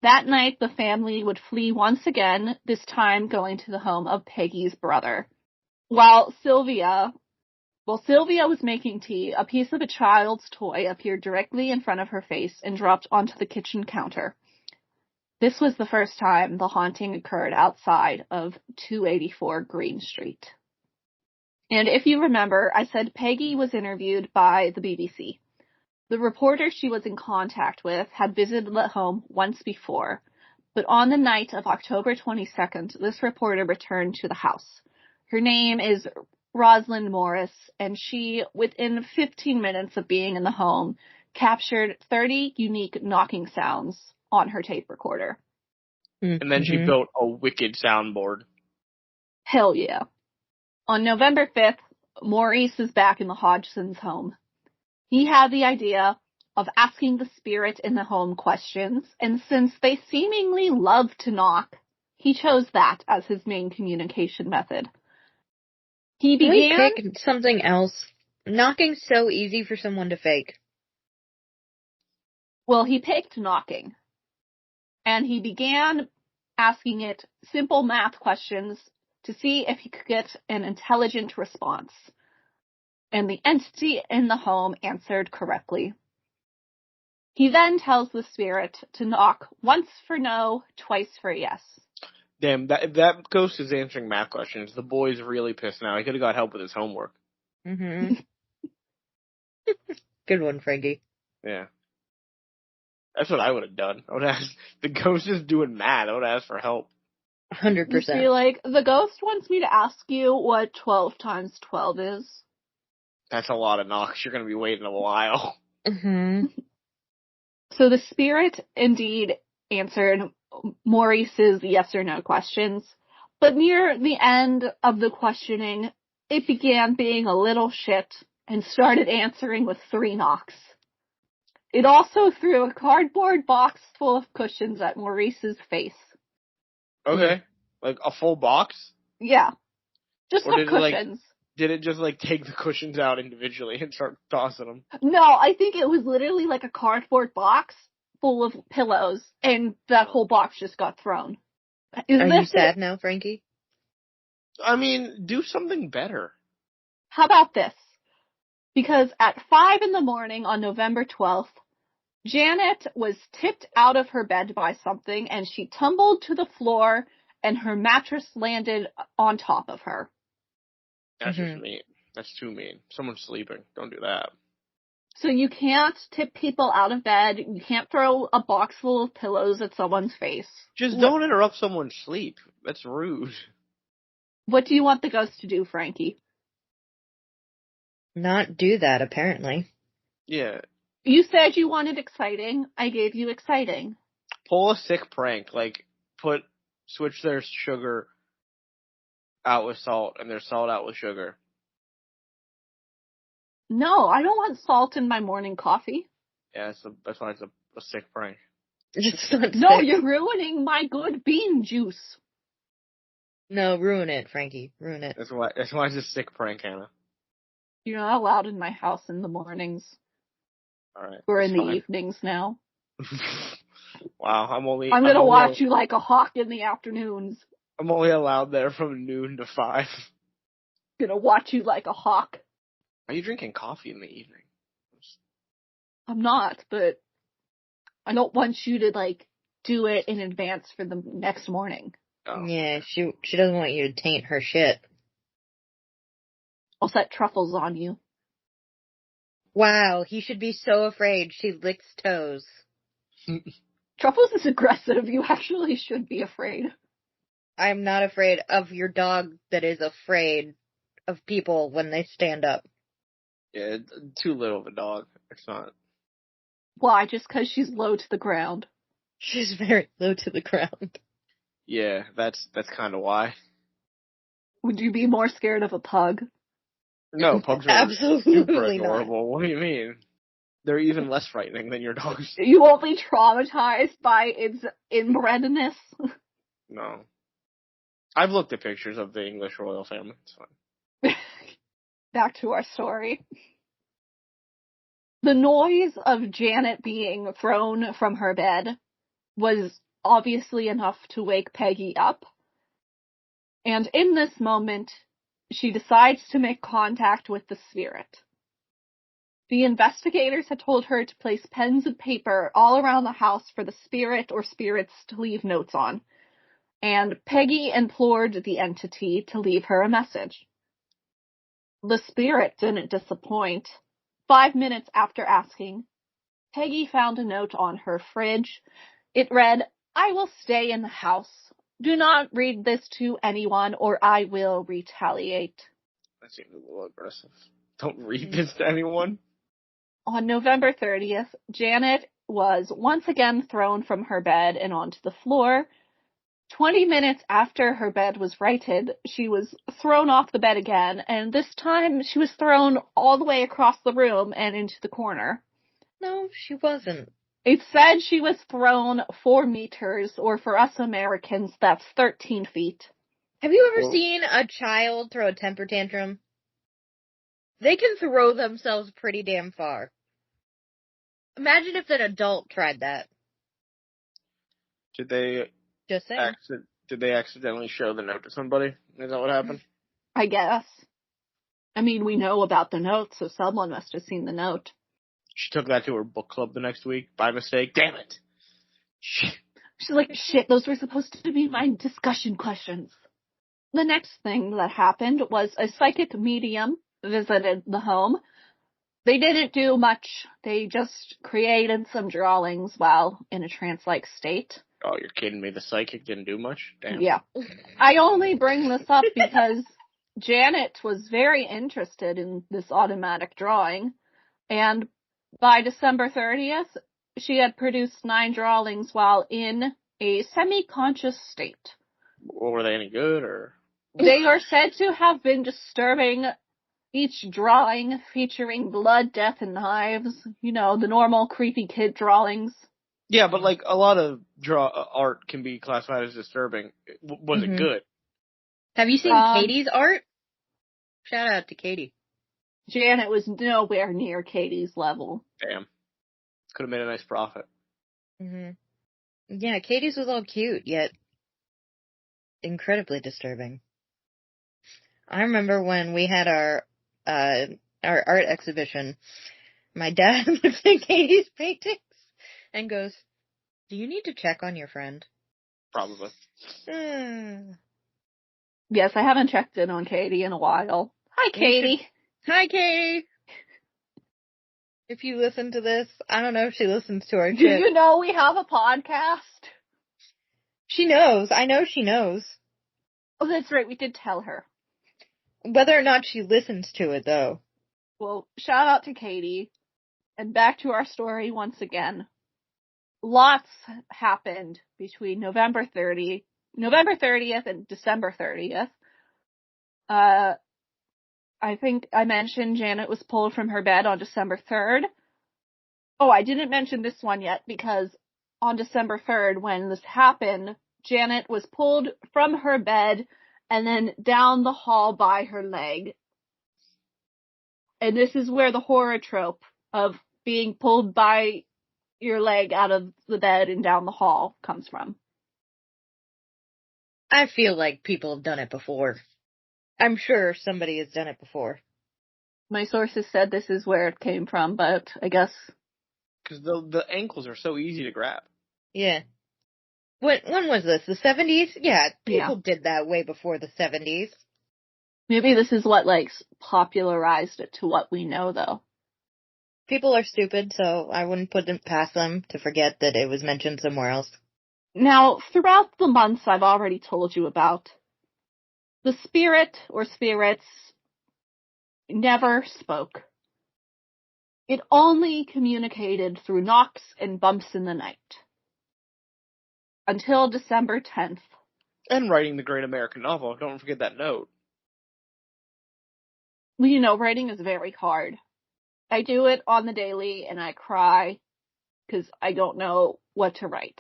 [SPEAKER 2] That night, the family would flee once again, this time going to the home of Peggy's brother. While Sylvia was making tea, a piece of a child's toy appeared directly in front of her face and dropped onto the kitchen counter. This was the first time the haunting occurred outside of 284 Green Street. And if you remember, I said Peggy was interviewed by the BBC. The reporter she was in contact with had visited the home once before, but on the night of October 22nd, this reporter returned to the house. Her name is Rosalind Morris, and she, within 15 minutes of being in the home, captured 30 unique knocking sounds on her tape recorder.
[SPEAKER 1] And then she built a wicked soundboard.
[SPEAKER 2] Hell yeah. On November 5th, Maurice is back in the Hodgson's home. He had the idea of asking the spirit in the home questions, and since they seemingly love to knock, he chose that as his main communication method. He began...
[SPEAKER 3] Can we pick something else? Knocking's so easy for someone to fake.
[SPEAKER 2] Well, he picked knocking. And he began asking it simple math questions to see if he could get an intelligent response. And the entity in the home answered correctly. He then tells the spirit to knock once for no, twice for yes.
[SPEAKER 1] Damn, that ghost is answering math questions. The boy's really pissed now. He could have got help with his homework.
[SPEAKER 3] Mm-hmm. Good one, Frankie.
[SPEAKER 1] Yeah. That's what I would have done. I would have asked, the ghost is doing math. I would have asked for help.
[SPEAKER 3] 100%.
[SPEAKER 2] Just be like, the ghost wants me to ask you what 12 times 12 is.
[SPEAKER 1] That's a lot of knocks. You're going to be waiting a while.
[SPEAKER 3] Mm-hmm.
[SPEAKER 2] So the spirit indeed answered Maurice's yes or no questions, but near the end of the questioning, it began being a little shit and started answering with 3 knocks. It also threw a cardboard box full of cushions at Maurice's face.
[SPEAKER 1] Okay. Like a full box?
[SPEAKER 2] Yeah. Just the cushions.
[SPEAKER 1] Did it just, take the cushions out individually and start tossing them?
[SPEAKER 2] No, I think it was literally like a cardboard box full of pillows, and that whole box just got thrown.
[SPEAKER 3] Are you sad now, Frankie?
[SPEAKER 1] I mean, do something better.
[SPEAKER 2] How about this? Because at 5 a.m. on November 12th, Janet was tipped out of her bed by something, and she tumbled to the floor and her mattress landed on top of her.
[SPEAKER 1] That's just mean. That's too mean. Someone's sleeping. Don't do that.
[SPEAKER 2] So you can't tip people out of bed. You can't throw a box full of pillows at someone's face.
[SPEAKER 1] Just don't interrupt someone's sleep. That's rude.
[SPEAKER 2] What do you want the ghost to do, Frankie?
[SPEAKER 3] Not do that, apparently.
[SPEAKER 1] Yeah.
[SPEAKER 2] You said you wanted exciting. I gave you exciting.
[SPEAKER 1] Pull a sick prank. Like, switch their sugar out with salt and their salt out with sugar.
[SPEAKER 2] No, I don't want salt in my morning coffee.
[SPEAKER 1] Yeah, that's why it's a sick prank.
[SPEAKER 2] No, you're ruining my good bean juice.
[SPEAKER 3] No, ruin it, Frankie. Ruin it.
[SPEAKER 1] That's why it's a sick prank, Hannah.
[SPEAKER 2] You're not allowed in my house in the mornings.
[SPEAKER 1] Alright.
[SPEAKER 2] We're in the evenings now.
[SPEAKER 1] Wow, I'm
[SPEAKER 2] gonna watch you like a hawk in the afternoons.
[SPEAKER 1] I'm only allowed there from noon to 5.
[SPEAKER 2] Gonna watch you like a hawk.
[SPEAKER 1] Are you drinking coffee in the evening?
[SPEAKER 2] I'm not, but I don't want you to, do it in advance for the next morning.
[SPEAKER 1] Oh.
[SPEAKER 3] Yeah, she doesn't want you to taint her shit.
[SPEAKER 2] I'll set truffles on you.
[SPEAKER 3] Wow, he should be so afraid she licks toes.
[SPEAKER 2] Truffles is aggressive. You actually should be afraid.
[SPEAKER 3] I'm not afraid of your dog that is afraid of people when they stand up.
[SPEAKER 1] Yeah, too little of a dog. It's not.
[SPEAKER 2] Why? Just because she's low to the ground?
[SPEAKER 3] She's very low to the ground.
[SPEAKER 1] Yeah, that's kind of why.
[SPEAKER 2] Would you be more scared of a pug?
[SPEAKER 1] No, pugs are
[SPEAKER 3] absolutely
[SPEAKER 1] super adorable.
[SPEAKER 3] not.
[SPEAKER 1] What do you mean? They're even less frightening than your dogs.
[SPEAKER 2] You won't be traumatized by its inbredness?
[SPEAKER 1] No. I've looked at pictures of the English royal family. It's fine.
[SPEAKER 2] Back to our story. The noise of Janet being thrown from her bed was obviously enough to wake Peggy up. And in this moment, she decides to make contact with the spirit. The investigators had told her to place pens and paper all around the house for the spirit or spirits to leave notes on. And Peggy implored the entity to leave her a message. The spirit didn't disappoint. 5 minutes after asking, Peggy found a note on her fridge. It read, "I will stay in the house. Do not read this to anyone or I will retaliate."
[SPEAKER 1] That seems a little aggressive. Don't read this to anyone.
[SPEAKER 2] On November 30th, Janet was once again thrown from her bed and onto the floor. 20 minutes after her bed was righted, she was thrown off the bed again, and this time she was thrown all the way across the room and into the corner.
[SPEAKER 3] No, she wasn't.
[SPEAKER 2] It said she was thrown 4 meters, or for us Americans, that's 13 feet.
[SPEAKER 3] Have you ever seen a child throw a temper tantrum? They can throw themselves pretty damn far. Imagine if an adult tried that.
[SPEAKER 1] Did they
[SPEAKER 3] Just saying.
[SPEAKER 1] Did they accidentally show the note to somebody? Is that what happened?
[SPEAKER 2] I guess. I mean, we know about the note, so someone must have seen the note.
[SPEAKER 1] She took that to her book club the next week by mistake. Damn it! Shit.
[SPEAKER 2] She's like, shit, those were supposed to be my discussion questions. The next thing that happened was a psychic medium visited the home. They didn't do much. They just created some drawings while in a trance-like state.
[SPEAKER 1] Oh, you're kidding me. The psychic didn't do much? Damn.
[SPEAKER 2] Yeah. I only bring this up because Janet was very interested in this automatic drawing, and by December 30th, she had produced 9 drawings while in a semi-conscious state.
[SPEAKER 1] Were they any good, or?
[SPEAKER 2] They are said to have been disturbing, each drawing featuring blood, death, and knives. You know, the normal creepy kid drawings.
[SPEAKER 1] Yeah, but a lot of art can be classified as disturbing. Was it good?
[SPEAKER 3] Have you seen Katie's art? Shout out to Katie.
[SPEAKER 2] Janet was nowhere near Katie's level.
[SPEAKER 1] Damn. Could have made a nice profit.
[SPEAKER 3] Yeah, Katie's was all cute, yet incredibly disturbing. I remember when we had our art exhibition, my dad looked at Katie's paintings and goes, "Do you need to check on your friend?"
[SPEAKER 1] probably.
[SPEAKER 2] Yes, I haven't checked in on Katie in a while. Hi, Katie.
[SPEAKER 3] Hi, Katie. If you listen to this, I don't know if she listens to our
[SPEAKER 2] Do
[SPEAKER 3] shit.
[SPEAKER 2] you know we have a podcast?
[SPEAKER 3] She knows. I know she knows.
[SPEAKER 2] Oh, that's right. We did tell her.
[SPEAKER 3] Whether or not she listens to it, though.
[SPEAKER 2] Well, shout out to Katie. And back to our story once again. Lots happened between November 30th and December 30th. I think I mentioned Janet was pulled from her bed on December 3rd. Oh, I didn't mention this one yet because on December 3rd, when this happened, Janet was pulled from her bed and then down the hall by her leg. And this is where the horror trope of being pulled by your leg out of the bed and down the hall comes from.
[SPEAKER 3] I feel like people have done it before. I'm sure somebody has done it before.
[SPEAKER 2] My sources said this is where it came from, but I guess...
[SPEAKER 1] Because the ankles are so easy to grab.
[SPEAKER 3] Yeah. When was this? The 70s? Yeah, people did that way before the 70s.
[SPEAKER 2] Maybe this is what, like, popularized it to what we know, though.
[SPEAKER 3] People are stupid, so I wouldn't put it past them to forget that it was mentioned somewhere else.
[SPEAKER 2] Now, throughout the months I've already told you about, the spirit or spirits never spoke. It only communicated through knocks and bumps in the night. Until December 10th.
[SPEAKER 1] And writing the great American novel. Don't forget that note.
[SPEAKER 2] Well, you know, writing is very hard. I do it on the daily and I cry because I don't know what to write.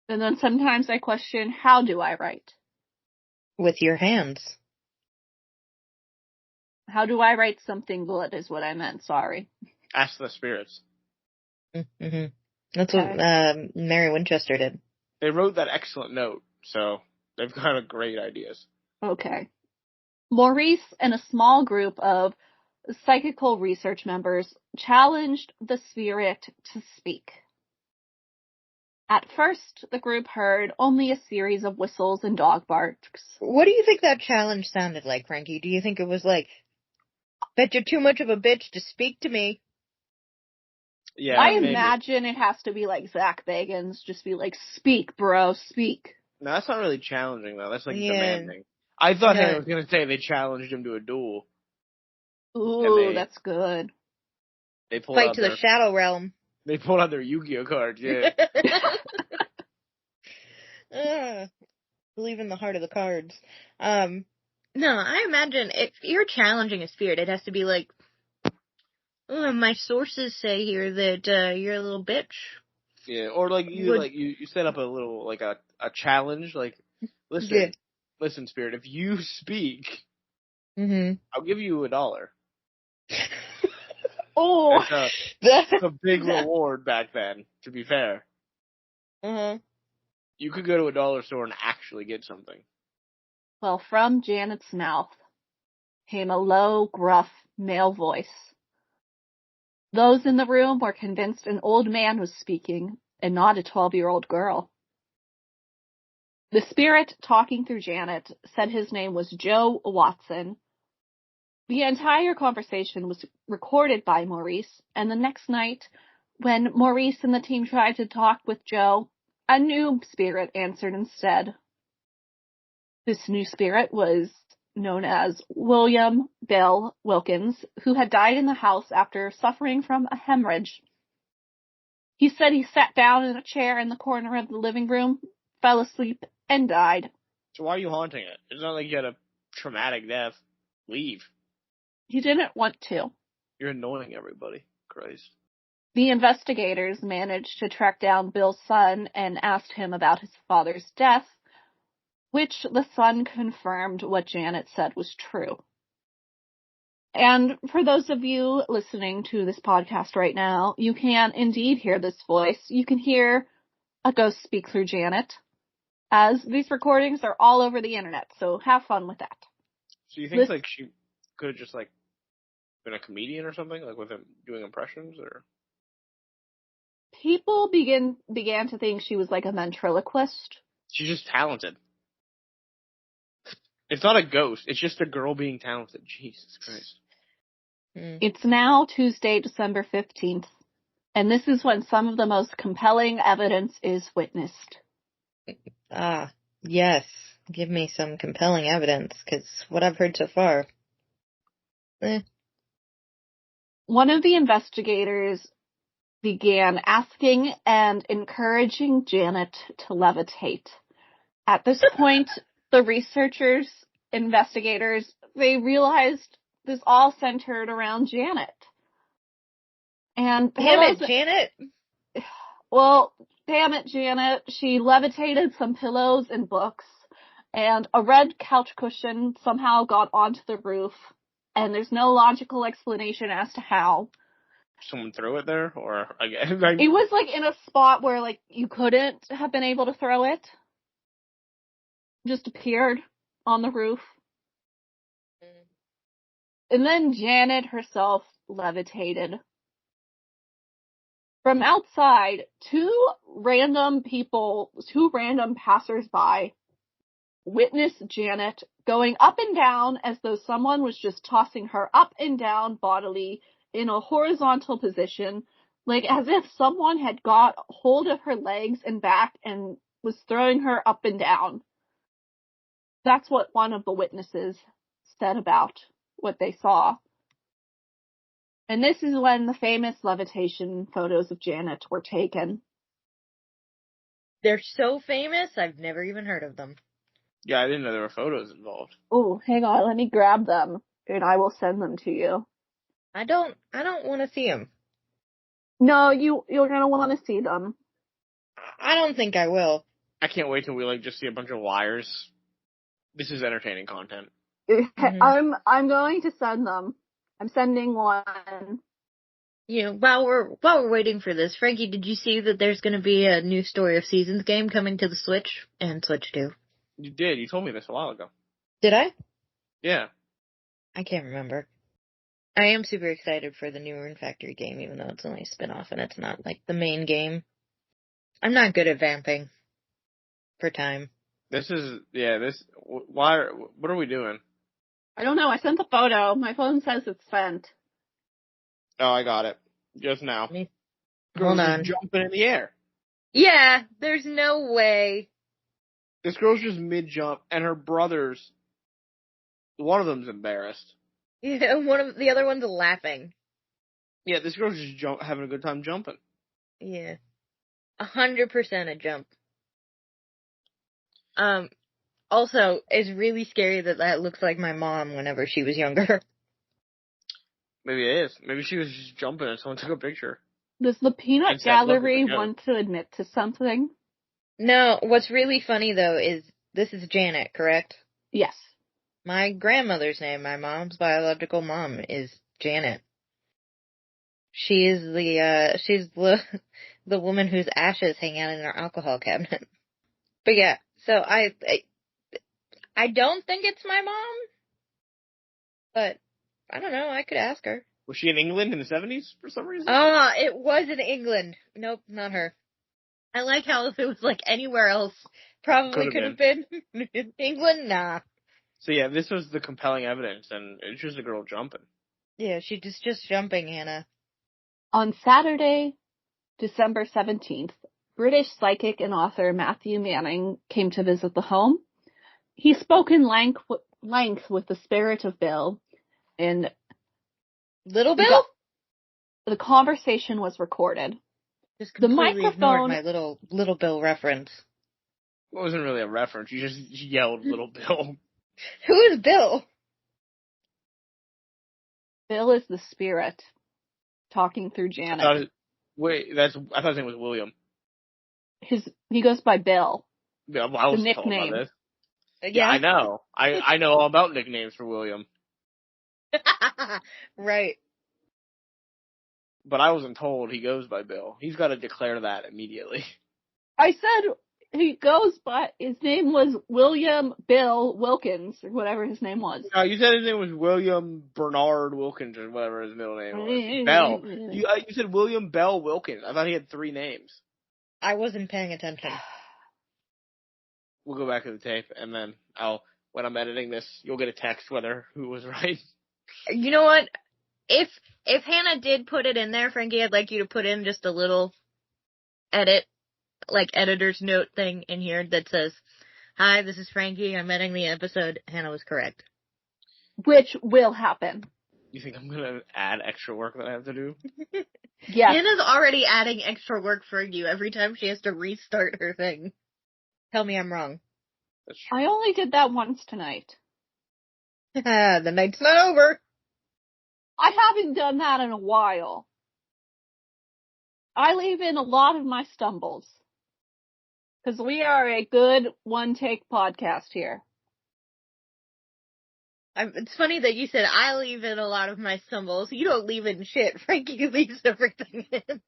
[SPEAKER 2] And then sometimes I question, how do I write?
[SPEAKER 3] With your hands.
[SPEAKER 2] How do I write something good is what I meant, sorry.
[SPEAKER 1] Ask the spirits.
[SPEAKER 3] Mm-hmm. That's what Mary Winchester did.
[SPEAKER 1] They wrote that excellent note, so they've got great ideas.
[SPEAKER 2] Okay. Maurice and a small group of psychical research members challenged the spirit to speak. At first, the group heard only a series of whistles and dog barks.
[SPEAKER 3] What do you think that challenge sounded like, Frankie? Do you think it was like, bet you're too much of a bitch to speak to me?
[SPEAKER 1] Yeah,
[SPEAKER 2] I imagine it has to be like Zach Bagans, just be like, speak, bro, speak.
[SPEAKER 1] No, that's not really challenging, though. That's like demanding. I thought Hannah was going to say they challenged him to a duel.
[SPEAKER 2] Ooh, that's good.
[SPEAKER 1] They pulled
[SPEAKER 3] Fight
[SPEAKER 1] out
[SPEAKER 3] to the Shadow Realm.
[SPEAKER 1] They pulled out their Yu-Gi-Oh cards, yeah.
[SPEAKER 3] Believe in the heart of the cards. No, I imagine if you're challenging a spirit, it has to be like, oh, my sources say here that you're a little bitch.
[SPEAKER 1] Yeah, or like you set up a little like a challenge, like listen, spirit, if you speak, I'll give you $1.
[SPEAKER 2] Oh,
[SPEAKER 1] that's a big reward back then. To be fair, you could go to a dollar store and actually get something.
[SPEAKER 2] Well, from Janet's mouth came a low, gruff male voice. Those in the room were convinced an old man was speaking and not a 12-year-old girl. The spirit talking through Janet said his name was Joe Watson. The entire conversation was recorded by Maurice, and the next night, when Maurice and the team tried to talk with Joe, a new spirit answered instead. This new spirit was known as William Bell Wilkins, who had died in the house after suffering from a hemorrhage. He said he sat down in a chair in the corner of the living room, fell asleep, and died.
[SPEAKER 1] So why are you haunting it? It's not like you had a traumatic death. Leave.
[SPEAKER 2] He didn't want to.
[SPEAKER 1] You're annoying everybody. Christ.
[SPEAKER 2] The investigators managed to track down Bill's son and asked him about his father's death, which the son confirmed what Janet said was true. And for those of you listening to this podcast right now, you can indeed hear this voice. You can hear a ghost speak through Janet, as these recordings are all over the internet, so have fun with that.
[SPEAKER 1] So you think like she could have just like been a comedian or something, like with him doing impressions, or?
[SPEAKER 2] people began to think she was like a ventriloquist.
[SPEAKER 1] She's just talented. It's not a ghost. It's just a girl being talented. Jesus Christ.
[SPEAKER 2] It's now Tuesday, December 15th, and this is when some of the most compelling evidence is witnessed.
[SPEAKER 3] Ah, yes. Give me some compelling evidence, because what I've heard so far.
[SPEAKER 2] One of the investigators began asking and encouraging Janet to levitate. At this point, the investigators, they realized this all centered around Janet. And
[SPEAKER 3] damn it, Janet!
[SPEAKER 2] Well, damn it, Janet. She levitated some pillows and books, and a red couch cushion somehow got onto the roof, and there's no logical explanation as to how.
[SPEAKER 1] Someone threw it there, or again?
[SPEAKER 2] It was like in a spot where like you couldn't have been able to throw it. Just appeared on the roof. And then Janet herself levitated. From outside, two random passersby witnessed Janet going up and down as though someone was just tossing her up and down bodily in a horizontal position, like as if someone had got hold of her legs and back and was throwing her up and down. That's what one of the witnesses said about what they saw. And this is when the famous levitation photos of Janet were taken.
[SPEAKER 3] They're so famous, I've never even heard of them.
[SPEAKER 1] Yeah, I didn't know there were photos involved.
[SPEAKER 2] Oh, hang on, let me grab them, and I will send them to you.
[SPEAKER 3] I don't want to see them.
[SPEAKER 2] No, you're gonna want to see them.
[SPEAKER 3] I don't think I will.
[SPEAKER 1] I can't wait till we just see a bunch of wires. This is entertaining content.
[SPEAKER 2] Mm-hmm. I'm going to send them. I'm sending one.
[SPEAKER 3] While we're waiting for this, Frankie, did you see that there's going to be a new Story of Seasons game coming to the Switch and Switch 2?
[SPEAKER 1] You did. You told me this a while ago.
[SPEAKER 3] Did I?
[SPEAKER 1] Yeah.
[SPEAKER 3] I can't remember. I am super excited for the new Rune Factory game, even though it's only a spin-off and it's not like the main game. I'm not good at vamping for time.
[SPEAKER 1] What are we doing?
[SPEAKER 2] I don't know. I sent the photo. My phone says it's sent.
[SPEAKER 1] Oh, I got it. Just now.
[SPEAKER 3] Hold on.
[SPEAKER 1] Jumping in the air.
[SPEAKER 3] Yeah, there's no way.
[SPEAKER 1] This girl's just mid-jump, and her brothers, one of them's embarrassed.
[SPEAKER 3] Yeah, the other one's laughing.
[SPEAKER 1] Yeah, this girl's just having a good time jumping.
[SPEAKER 3] Yeah. 100% a jump. Also, it's really scary that looks like my mom whenever she was younger.
[SPEAKER 1] Maybe it is. Maybe she was just jumping and someone took a picture.
[SPEAKER 2] Does the peanut gallery want to admit to something?
[SPEAKER 3] No, what's really funny though is this is Janet, correct?
[SPEAKER 2] Yes.
[SPEAKER 3] My grandmother's name, my mom's biological mom, is Janet. She is she's the woman whose ashes hang out in our alcohol cabinet. But yeah, so I don't think it's my mom, but I don't know, I could ask her.
[SPEAKER 1] Was she in England in the 70s for some reason?
[SPEAKER 3] It was in England. Nope, not her. I like how if it was like anywhere else, probably could have been. England, nah.
[SPEAKER 1] So yeah, this was the compelling evidence, and it's just a girl jumping.
[SPEAKER 3] Yeah, she's just jumping, Hannah.
[SPEAKER 2] On Saturday, December 17th, British psychic and author Matthew Manning came to visit the home. He spoke in length with the spirit of Bill, and
[SPEAKER 3] Little Bill?
[SPEAKER 2] The conversation was recorded.
[SPEAKER 3] Just completely ignored my little Bill reference.
[SPEAKER 1] It wasn't really a reference. You just yelled Little Bill.
[SPEAKER 3] Who is Bill?
[SPEAKER 2] Bill is the spirit talking through Janet.
[SPEAKER 1] I thought his name was William.
[SPEAKER 2] He goes by Bill.
[SPEAKER 1] Yeah, well, I was
[SPEAKER 2] the nickname.
[SPEAKER 1] told about this. Yeah, I know. I know all about nicknames for William.
[SPEAKER 3] Right.
[SPEAKER 1] But I wasn't told he goes by Bill. He's got to declare that immediately.
[SPEAKER 2] I said he goes by, his name was William Bill Wilkins, or whatever his name was.
[SPEAKER 1] No, you said his name was William Bernard Wilkins, or whatever his middle name was. Bell. You said William Bell Wilkins. I thought he had 3 names.
[SPEAKER 3] I wasn't paying attention.
[SPEAKER 1] We'll go back to the tape, and then when I'm editing this, you'll get a text who was right.
[SPEAKER 3] You know what? If Hannah did put it in there, Frankie, I'd like you to put in just a little editor's note thing in here that says, "Hi, this is Frankie. I'm editing the episode. Hannah was correct."
[SPEAKER 2] Which will happen.
[SPEAKER 1] You think I'm gonna add extra work that I have to do?
[SPEAKER 2] Yes.
[SPEAKER 3] Hannah's already adding extra work for you every time she has to restart her thing. Tell me I'm wrong.
[SPEAKER 1] That's true.
[SPEAKER 2] I only did that once tonight.
[SPEAKER 3] The night's not over.
[SPEAKER 2] I haven't done that in a while. I leave in a lot of my stumbles. Because we are a good one-take podcast here.
[SPEAKER 3] It's funny that you said I leave in a lot of my stumbles. You don't leave in shit. Frankie leaves everything in.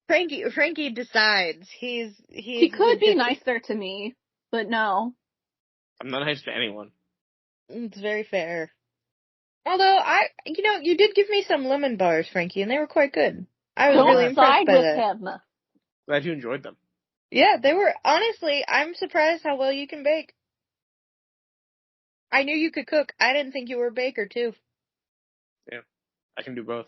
[SPEAKER 3] Frankie decides. He
[SPEAKER 2] could be nicer to me, but no.
[SPEAKER 1] I'm not nice to anyone.
[SPEAKER 3] It's very fair. Although you did give me some lemon bars, Frankie, and they were quite good. I was really impressed by that.
[SPEAKER 2] Him.
[SPEAKER 1] Glad you enjoyed them.
[SPEAKER 3] Yeah, they were, honestly, I'm surprised how well you can bake. I knew you could cook. I didn't think you were a baker, too.
[SPEAKER 1] Yeah, I can do both.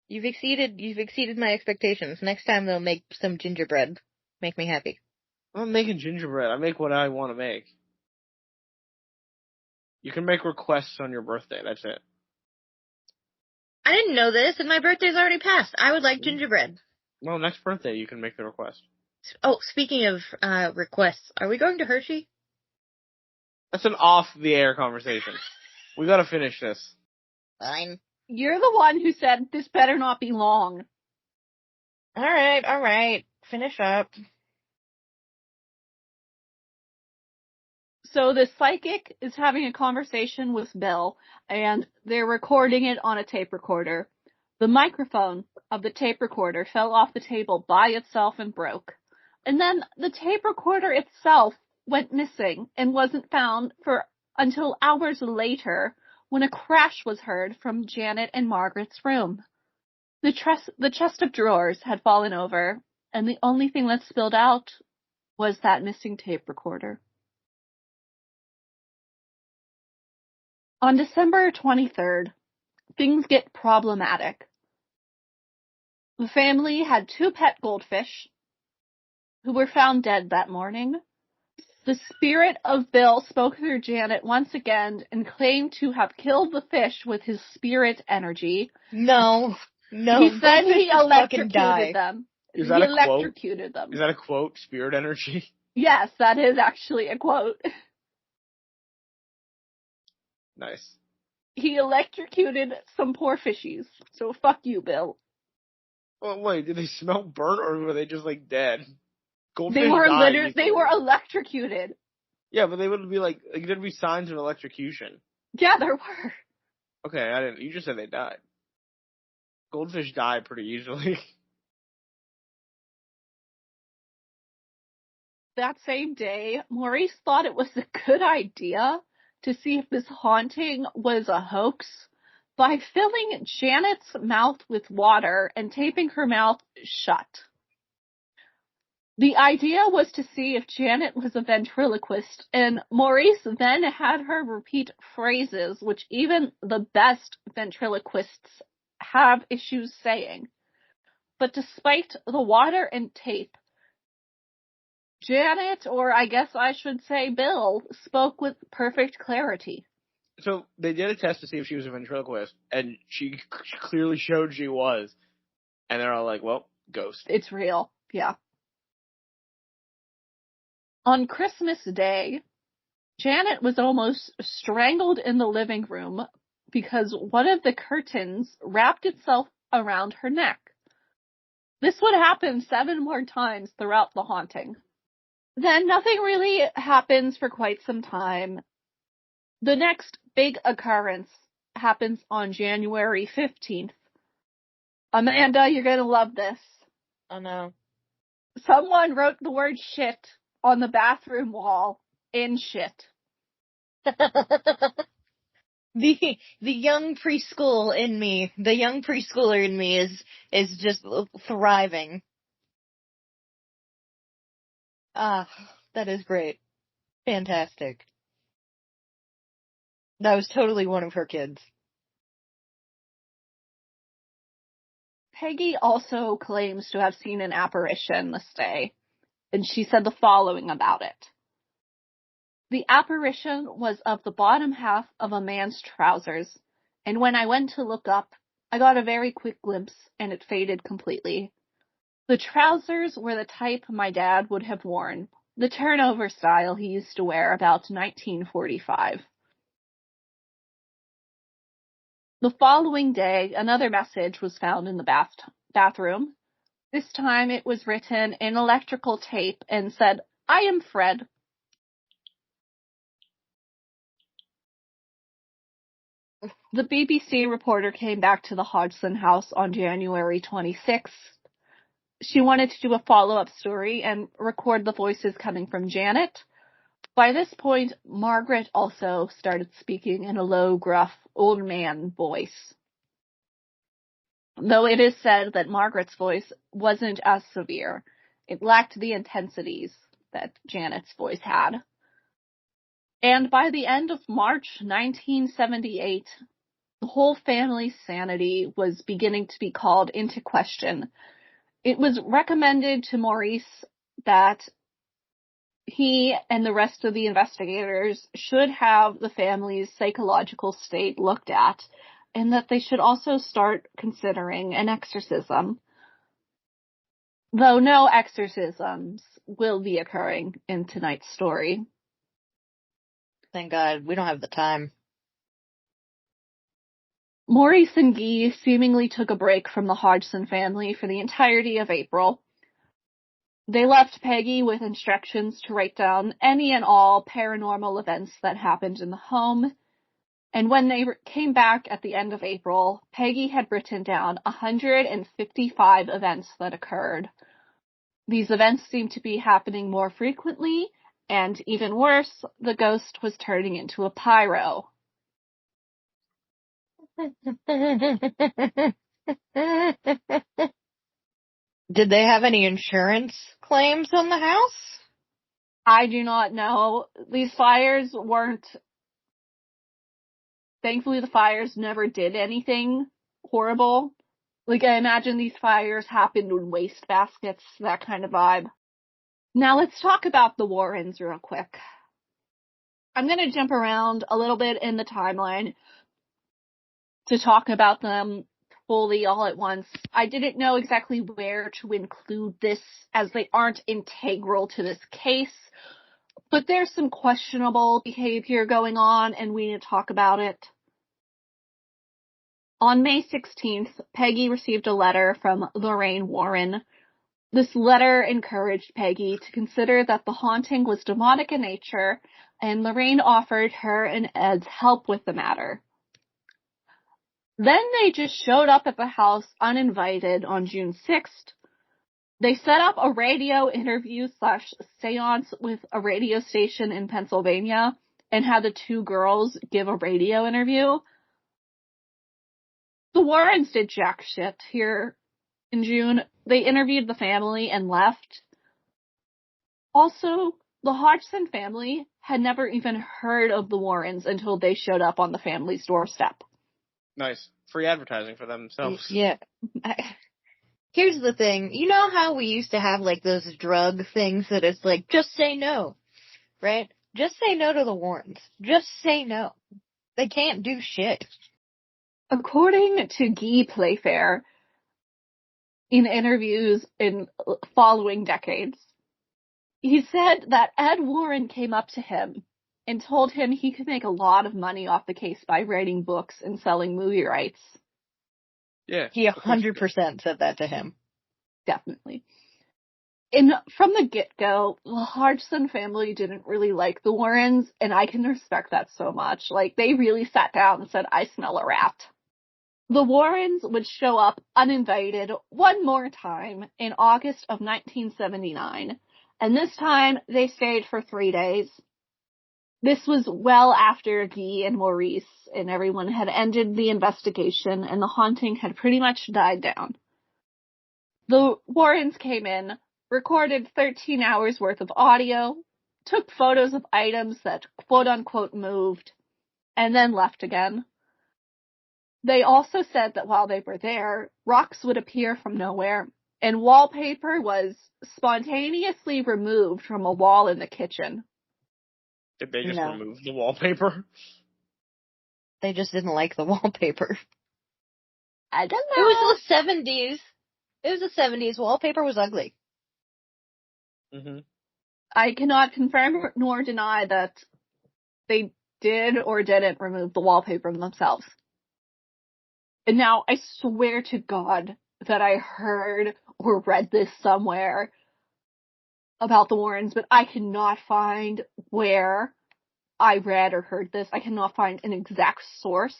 [SPEAKER 3] You've exceeded my expectations. Next time they'll make some gingerbread. Make me happy.
[SPEAKER 1] I'm not making gingerbread. I make what I want to make. You can make requests on your birthday. That's it.
[SPEAKER 3] I didn't know this, and my birthday's already passed. I would like gingerbread.
[SPEAKER 1] Well, next birthday you can make the request.
[SPEAKER 3] Oh, speaking of requests, are we going to Hershey?
[SPEAKER 1] That's an off-the-air conversation. We gotta finish this.
[SPEAKER 3] Fine.
[SPEAKER 2] You're the one who said this better not be long.
[SPEAKER 3] Alright. Finish up.
[SPEAKER 2] So the psychic is having a conversation with Bill, and they're recording it on a tape recorder. The microphone of the tape recorder fell off the table by itself and broke. And then the tape recorder itself went missing and wasn't found until hours later when a crash was heard from Janet and Margaret's room. The chest of drawers had fallen over, and the only thing that spilled out was that missing tape recorder. On December 23rd, things get problematic. The family had 2 pet goldfish who were found dead that morning. The spirit of Bill spoke through Janet once again and claimed to have killed the fish with his spirit energy.
[SPEAKER 3] No.
[SPEAKER 2] He said he electrocuted them.
[SPEAKER 1] Is that a quote?
[SPEAKER 2] Electrocuted them.
[SPEAKER 1] Is that a quote? Spirit energy?
[SPEAKER 2] Yes, that is actually a quote.
[SPEAKER 1] Nice.
[SPEAKER 2] He electrocuted some poor fishies. So fuck you, Bill.
[SPEAKER 1] Well, wait, did they smell burnt or were they just dead? Goldfish
[SPEAKER 2] They were
[SPEAKER 1] die,
[SPEAKER 2] they were electrocuted.
[SPEAKER 1] Yeah, but they would be there'd be signs of electrocution.
[SPEAKER 2] Yeah, there were.
[SPEAKER 1] Okay, you just said they died. Goldfish die pretty easily.
[SPEAKER 2] That same day, Maurice thought it was a good idea to see if this haunting was a hoax by filling Janet's mouth with water and taping her mouth shut. The idea was to see if Janet was a ventriloquist, and Maurice then had her repeat phrases which even the best ventriloquists have issues saying. But despite the water and tape, Janet, or I guess I should say Bill, spoke with perfect clarity.
[SPEAKER 1] So they did a test to see if she was a ventriloquist, and she clearly showed she was. And they're all like, well, ghost.
[SPEAKER 2] It's real, yeah. On Christmas Day, Janet was almost strangled in the living room because one of the curtains wrapped itself around her neck. This would happen 7 more times throughout the haunting. Then nothing really happens for quite some time. The next big occurrence happens on January 15th. Amanda, you're going to love this.
[SPEAKER 3] Oh no.
[SPEAKER 2] Someone wrote the word shit on the bathroom wall in shit.
[SPEAKER 3] The young preschool in me, the young preschooler in me is just thriving. Ah, that is great. Fantastic. That was totally one of her kids.
[SPEAKER 2] Peggy also claims to have seen an apparition this day, and she said the following about it. The apparition was of the bottom half of a man's trousers, and when I went to look up, I got a very quick glimpse, and it faded completely. The trousers were the type my dad would have worn, the turnover style he used to wear about 1945. The following day, another message was found in the bathroom. This time it was written in electrical tape and said, "I am Fred." The BBC reporter came back to the Hodgson house on January 26th. She wanted to do a follow-up story and record the voices coming from Janet. By this point, Margaret also started speaking in a low, gruff, old man voice. Though it is said that Margaret's voice wasn't as severe. It lacked the intensities that Janet's voice had. And by the end of March 1978, the whole family's sanity was beginning to be called into question. It was recommended to Maurice that he and the rest of the investigators should have the family's psychological state looked at, and that they should also start considering an exorcism. Though no exorcisms will be occurring in tonight's story.
[SPEAKER 3] Thank God, we don't have the time.
[SPEAKER 2] Maurice and Guy seemingly took a break from the Hodgson family for the entirety of April. They left Peggy with instructions to write down any and all paranormal events that happened in the home. And when they came back at the end of April, Peggy had written down 155 events that occurred. These events seemed to be happening more frequently, and even worse, the ghost was turning into a pyro.
[SPEAKER 3] Did they have any insurance claims on the house?
[SPEAKER 2] I do not know. These fires weren't... Thankfully, the fires never did anything horrible. Like, I imagine these fires happened in wastebaskets, that kind of vibe. Now let's talk about the Warrens real quick. I'm going to jump around a little bit in the timeline to talk about them fully all at once. I didn't know exactly where to include this, as they aren't integral to this case, but there's some questionable behavior going on, and we need to talk about it. On May 16th, Peggy received a letter from Lorraine Warren. This letter encouraged Peggy to consider that the haunting was demonic in nature, and Lorraine offered her and Ed's help with the matter. Then they just showed up at the house uninvited on June 6th. They set up a radio interview / seance with a radio station in Pennsylvania and had the two girls give a radio interview. The Warrens did jack shit here in June. They interviewed the family and left. Also, the Hodgson family had never even heard of the Warrens until they showed up on the family's doorstep.
[SPEAKER 1] Nice. Free advertising for themselves.
[SPEAKER 3] Yeah. Here's the thing. You know how we used to have, like, those drug things that it's like, just say no, right? Just say no to the Warrens. Just say no. They can't do shit.
[SPEAKER 2] According to Guy Playfair, in interviews in following decades, he said that Ed Warren came up to him and told him he could make a lot of money off the case by writing books and selling movie rights.
[SPEAKER 1] Yeah.
[SPEAKER 3] He 100% said that to him.
[SPEAKER 2] Definitely. And from the get-go, the Hodgson family didn't really like the Warrens, and I can respect that so much. Like, they really sat down and said, "I smell a rat." The Warrens would show up uninvited one more time in August of 1979, and this time they stayed for 3 days. This was well after Guy and Maurice and everyone had ended the investigation and the haunting had pretty much died down. The Warrens came in, recorded 13 hours worth of audio, took photos of items that quote-unquote moved, and then left again. They also said that while they were there, rocks would appear from nowhere, and wallpaper was spontaneously removed from a wall in the kitchen.
[SPEAKER 1] Did they just remove the wallpaper?
[SPEAKER 3] They just didn't like the wallpaper.
[SPEAKER 2] I don't know.
[SPEAKER 3] It was the 70s. It was the 70s. Wallpaper was ugly.
[SPEAKER 1] Mm-hmm.
[SPEAKER 2] I cannot confirm nor deny that they did or didn't remove the wallpaper themselves. And now, I swear to God that I heard or read this somewhere about the Warrens, but I cannot find where I read or heard this. I cannot find an exact source.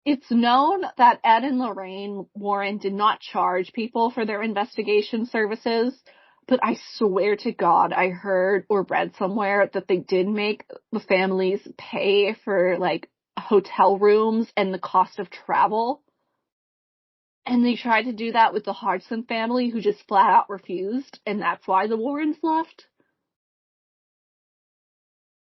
[SPEAKER 2] It's known that Ed and Lorraine Warren did not charge people for their investigation services, but I swear to God I heard or read somewhere that they did make the families pay for, like, hotel rooms and the cost of travel. And they tried to do that with the Hodgson family, who just flat out refused, and that's why the Warrens left.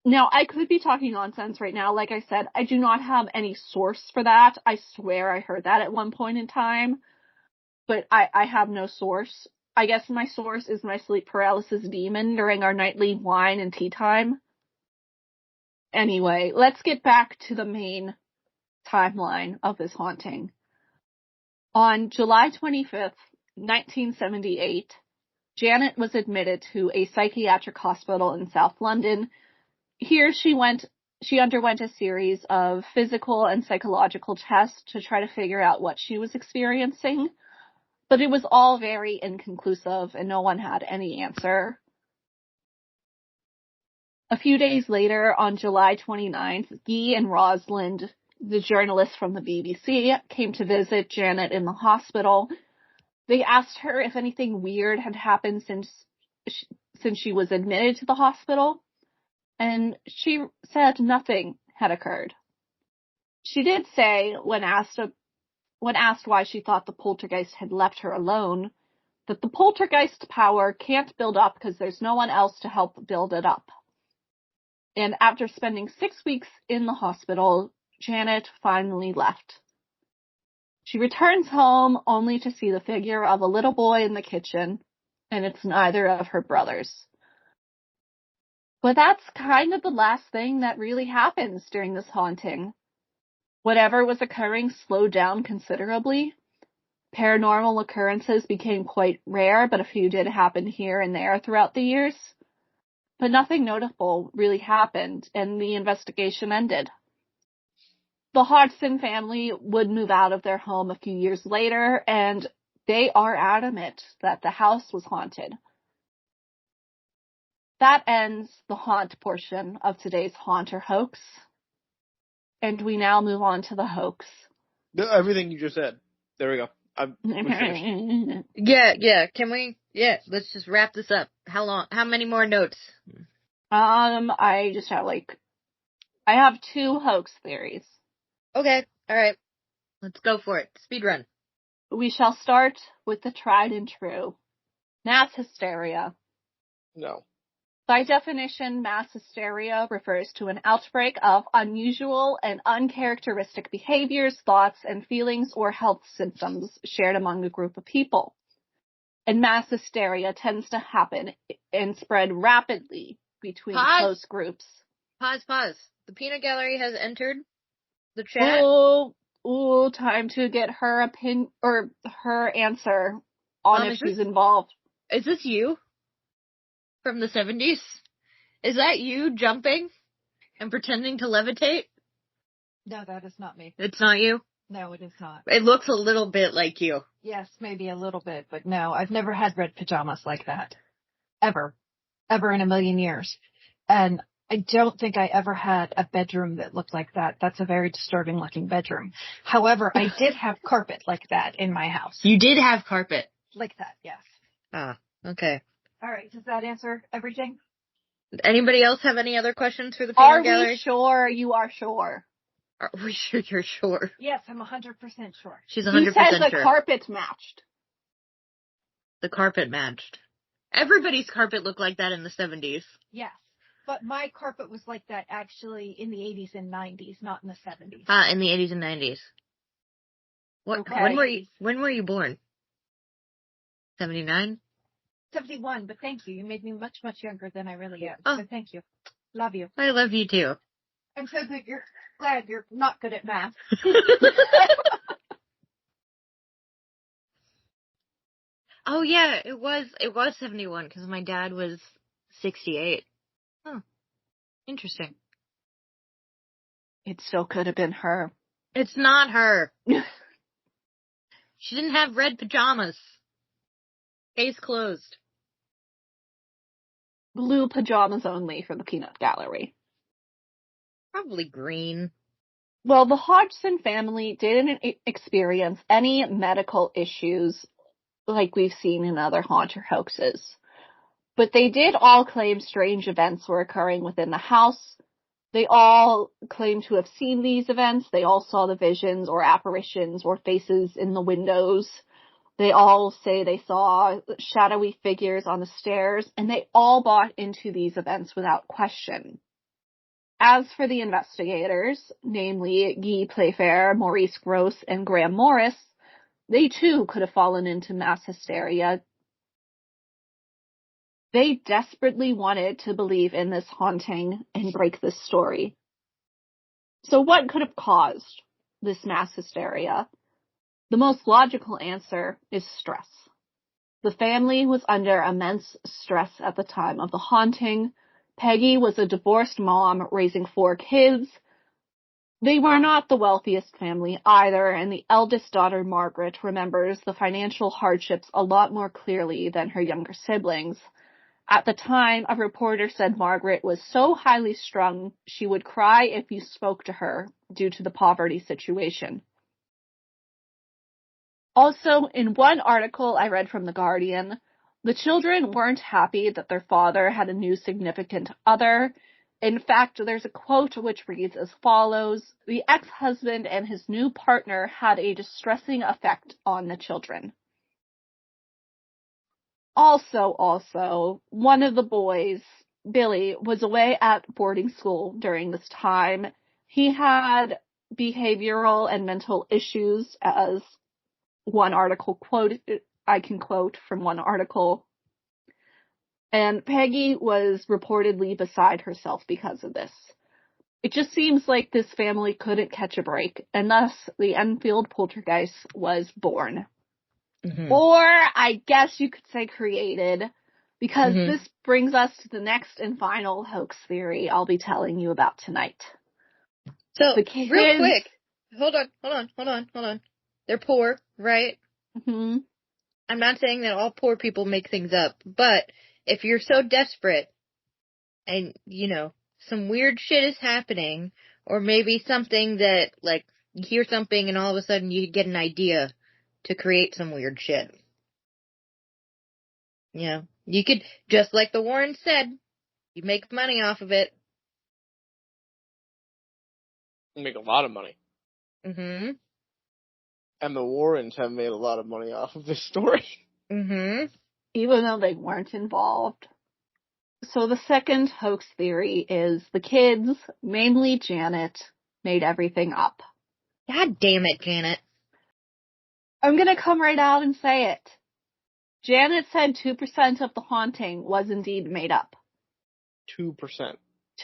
[SPEAKER 2] Now, I could be talking nonsense right now. Like I said, I do not have any source for that. I swear I heard that at one point in time, but I have no source. I guess my source is my sleep paralysis demon during our nightly wine and tea time. Anyway, let's get back to the main timeline of this haunting. On July 25th, 1978, Janet was admitted to a psychiatric hospital in South London. Here she underwent a series of physical and psychological tests to try to figure out what she was experiencing, but it was all very inconclusive and no one had any answer. A few days later, on July 29th, Guy and Rosalind, the journalists from the BBC, came to visit Janet in the hospital. They asked her if anything weird had happened since she was admitted to the hospital, and she said nothing had occurred. She did say, when asked why she thought the poltergeist had left her alone, that the poltergeist power can't build up because there's no one else to help build it up. And after spending 6 weeks in the hospital, Janet finally left. She returns home only to see the figure of a little boy in the kitchen, and it's neither of her brothers. But that's kind of the last thing that really happens during this haunting. Whatever was occurring slowed down considerably. Paranormal occurrences became quite rare, but a few did happen here and there throughout the years. But nothing notable really happened, and the investigation ended. The Hodgson family would move out of their home a few years later, and they are adamant that the house was haunted. That ends the haunt portion of today's Haunt or Hoax. And we now move on to the hoax.
[SPEAKER 1] Everything you just said. There we go.
[SPEAKER 3] Yeah. Can we? Yeah, let's just wrap this up. How long? How many more notes?
[SPEAKER 2] I just have I have 2 hoax theories.
[SPEAKER 3] Okay, alright. Let's go for it. Speed run.
[SPEAKER 2] We shall start with the tried and true. Mass hysteria.
[SPEAKER 1] No.
[SPEAKER 2] By definition, mass hysteria refers to an outbreak of unusual and uncharacteristic behaviors, thoughts, and feelings or health symptoms shared among a group of people. And mass hysteria tends to happen and spread rapidly between close groups.
[SPEAKER 3] Pause. The peanut gallery has entered the chat.
[SPEAKER 2] Ooh, time to get her opinion or her answer on if she's involved.
[SPEAKER 3] Is this you? From the 70s? Is that you jumping and pretending to levitate?
[SPEAKER 4] No, that is not me.
[SPEAKER 3] It's not you?
[SPEAKER 4] No, it is not.
[SPEAKER 3] It looks a little bit like you.
[SPEAKER 4] Yes, maybe a little bit, but no, I've never had red pajamas like that. Ever. Ever in a million years. And I don't think I ever had a bedroom that looked like that. That's a very disturbing looking bedroom. However, I did have carpet like that in my house.
[SPEAKER 3] You did have carpet.
[SPEAKER 4] Like that, yes.
[SPEAKER 3] Ah, okay.
[SPEAKER 4] All right, does that answer everything?
[SPEAKER 3] Anybody else have any other questions for the peanut gallery?
[SPEAKER 2] Are we sure you are sure?
[SPEAKER 3] Are we sure you're sure?
[SPEAKER 4] Yes, I'm 100% sure.
[SPEAKER 3] She's 100%
[SPEAKER 2] You said the
[SPEAKER 3] sure.
[SPEAKER 2] carpet matched.
[SPEAKER 3] The carpet matched. Everybody's carpet looked like that in the 70s.
[SPEAKER 4] Yes. But my carpet was like that actually in the 80s and 90s, not in the 70s.
[SPEAKER 3] In the 80s and 90s. What?
[SPEAKER 2] Okay.
[SPEAKER 3] When were you born? 79?
[SPEAKER 4] 71, but thank you. You made me much, much younger than I really am.
[SPEAKER 3] Oh.
[SPEAKER 4] So thank you. Love you.
[SPEAKER 3] I love you too.
[SPEAKER 4] I'm so glad you're not good at math.
[SPEAKER 3] Oh yeah, it was 71 because my dad was 68. Oh, interesting.
[SPEAKER 2] It still could have been her.
[SPEAKER 3] It's not her. She didn't have red pajamas. Case closed.
[SPEAKER 2] Blue pajamas only for the peanut gallery.
[SPEAKER 3] Probably green.
[SPEAKER 2] Well, the Hodgson family didn't experience any medical issues like we've seen in other haunter hoaxes. But they did all claim strange events were occurring within the house. They all claim to have seen these events. They all saw the visions or apparitions or faces in the windows. They all say they saw shadowy figures on the stairs, and they all bought into these events without question. As for the investigators, namely Guy Playfair, Maurice Gross, and Graham Morris, they too could have fallen into mass hysteria. They desperately wanted to believe in this haunting and break this story. So what could have caused this mass hysteria? The most logical answer is stress. The family was under immense stress at the time of the haunting. Peggy was a divorced mom raising 4 kids. They were not the wealthiest family either, and the eldest daughter, Margaret, remembers the financial hardships a lot more clearly than her younger siblings. At the time, a reporter said Margaret was so highly strung she would cry if you spoke to her due to the poverty situation. Also, in one article I read from The Guardian, the children weren't happy that their father had a new significant other. In fact, there's a quote which reads as follows: "The ex-husband and his new partner had a distressing effect on the children." Also, one of the boys, Billy, was away at boarding school during this time. He had behavioral and mental issues, as one article I can quote from one article. And Peggy was reportedly beside herself because of this. It just seems like this family couldn't catch a break, and thus the Enfield Poltergeist was born.
[SPEAKER 3] Mm-hmm.
[SPEAKER 2] Or I guess you could say created, because
[SPEAKER 3] Mm-hmm.
[SPEAKER 2] this brings us to the next and final hoax theory I'll be telling you about tonight.
[SPEAKER 3] So,
[SPEAKER 2] The kids...
[SPEAKER 3] real quick, hold on. They're poor, right?
[SPEAKER 2] Mm-hmm.
[SPEAKER 3] I'm not saying that all poor people make things up, but if you're so desperate and, some weird shit is happening, or maybe something that, like, you hear something and all of a sudden you get an idea to create some weird shit. You could, just like the Warrens said, you make money off of it.
[SPEAKER 1] You make a lot of money.
[SPEAKER 3] Mm-hmm.
[SPEAKER 1] And the Warrens have made a lot of money off of this story.
[SPEAKER 3] Mm-hmm.
[SPEAKER 2] Even though they weren't involved. So the second hoax theory is the kids, mainly Janet, made everything up.
[SPEAKER 3] God damn it, Janet.
[SPEAKER 2] I'm gonna come right out and say it. Janet said 2% of the haunting was indeed made up.
[SPEAKER 1] 2%.
[SPEAKER 2] 2%.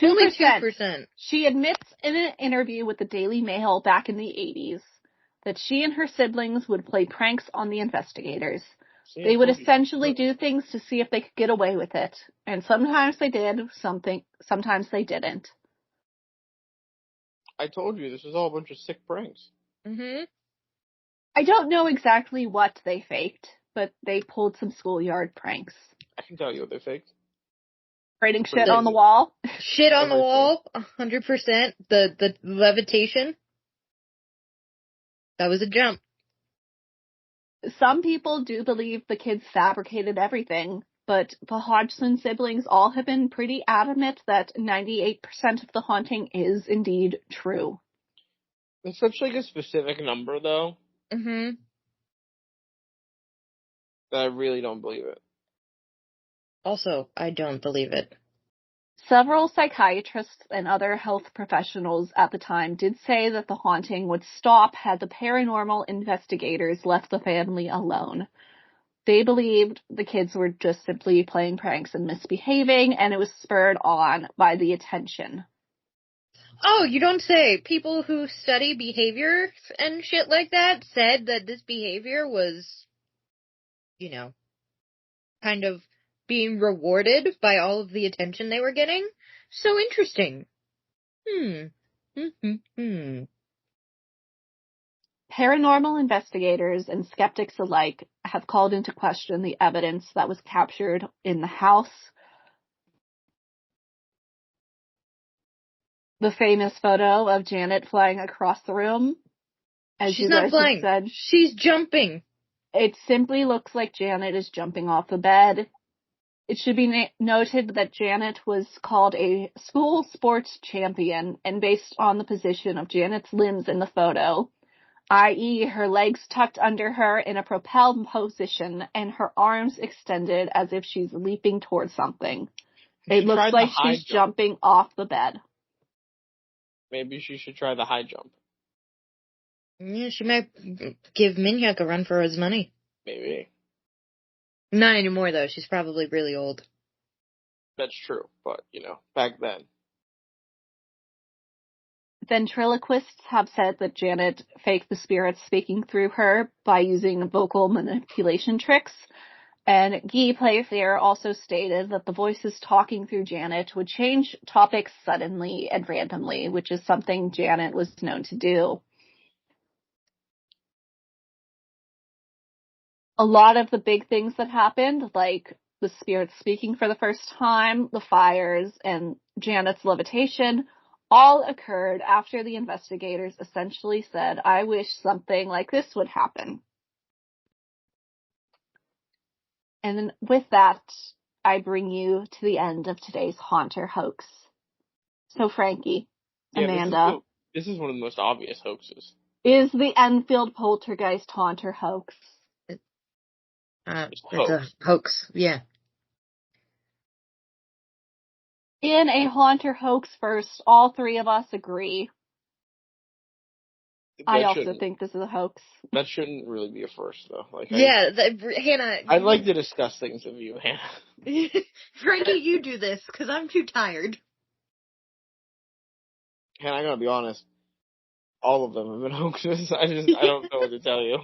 [SPEAKER 3] Only 2%.
[SPEAKER 2] She admits in an interview with the Daily Mail back in the 80s that she and her siblings would play pranks on the investigators. They would essentially do things to see if they could get away with it. And sometimes they did, sometimes they didn't.
[SPEAKER 1] I told you, this was all a bunch of sick pranks.
[SPEAKER 3] Mm-hmm.
[SPEAKER 2] I don't know exactly what they faked, but they pulled some schoolyard pranks.
[SPEAKER 1] I can tell you what they faked.
[SPEAKER 2] Writing shit on the wall.
[SPEAKER 3] Shit on the
[SPEAKER 1] Everything.
[SPEAKER 3] wall, 100%. The levitation. That was a jump.
[SPEAKER 2] Some people do believe the kids fabricated everything, but the Hodgson siblings all have been pretty adamant that 98% of the haunting is indeed true.
[SPEAKER 1] It's such like a specific number though
[SPEAKER 3] Mm-hmm.
[SPEAKER 1] that I really don't believe it.
[SPEAKER 3] Also, I don't believe it.
[SPEAKER 2] Several psychiatrists and other health professionals at the time did say that the haunting would stop had the paranormal investigators left the family alone. They believed the kids were just simply playing pranks and misbehaving, and it was spurred on by the attention.
[SPEAKER 3] Oh, you don't say. People who study behavior and shit like that said that this behavior was, you know, kind of being rewarded by all of the attention they were getting. So interesting.
[SPEAKER 2] Paranormal investigators and skeptics alike have called into question the evidence that was captured in the house. The famous photo of Janet flying across the room. As
[SPEAKER 3] She's
[SPEAKER 2] you
[SPEAKER 3] not
[SPEAKER 2] guys
[SPEAKER 3] flying.
[SPEAKER 2] have said,
[SPEAKER 3] She's jumping.
[SPEAKER 2] it simply looks like Janet is jumping off the bed. It should be noted that Janet was called a school sports champion, and based on the position of Janet's limbs in the photo, i.e. her legs tucked under her in a propelled position and her arms extended as if she's leaping towards something. It looks like she's jumping off the bed.
[SPEAKER 1] Maybe she should try the high jump.
[SPEAKER 3] Yeah, she might give Minhyuk a run for his money.
[SPEAKER 1] Maybe.
[SPEAKER 3] Not anymore, though. She's probably really old.
[SPEAKER 1] That's true, but, back then.
[SPEAKER 2] Ventriloquists have said that Janet faked the spirits speaking through her by using vocal manipulation tricks. And Guy Playfair also stated that the voices talking through Janet would change topics suddenly and randomly, which is something Janet was known to do. A lot of the big things that happened, like the spirits speaking for the first time, the fires, and Janet's levitation, all occurred after the investigators essentially said, "I wish something like this would happen." And then with that, I bring you to the end of today's Haunter hoax. So Frankie, Amanda.
[SPEAKER 1] This is one of the most obvious hoaxes.
[SPEAKER 2] Is the Enfield Poltergeist Haunter hoax?
[SPEAKER 3] It's a hoax, yeah.
[SPEAKER 2] In a Haunter hoax first, all three of us agree. I also think this is a hoax.
[SPEAKER 1] That shouldn't really be a first, though.
[SPEAKER 3] Hannah.
[SPEAKER 1] I'd like to discuss things with you, Hannah.
[SPEAKER 3] Frankie, you do this, because I'm too tired.
[SPEAKER 1] Hannah, I gotta be honest. All of them have been hoaxes. I don't know what to tell you.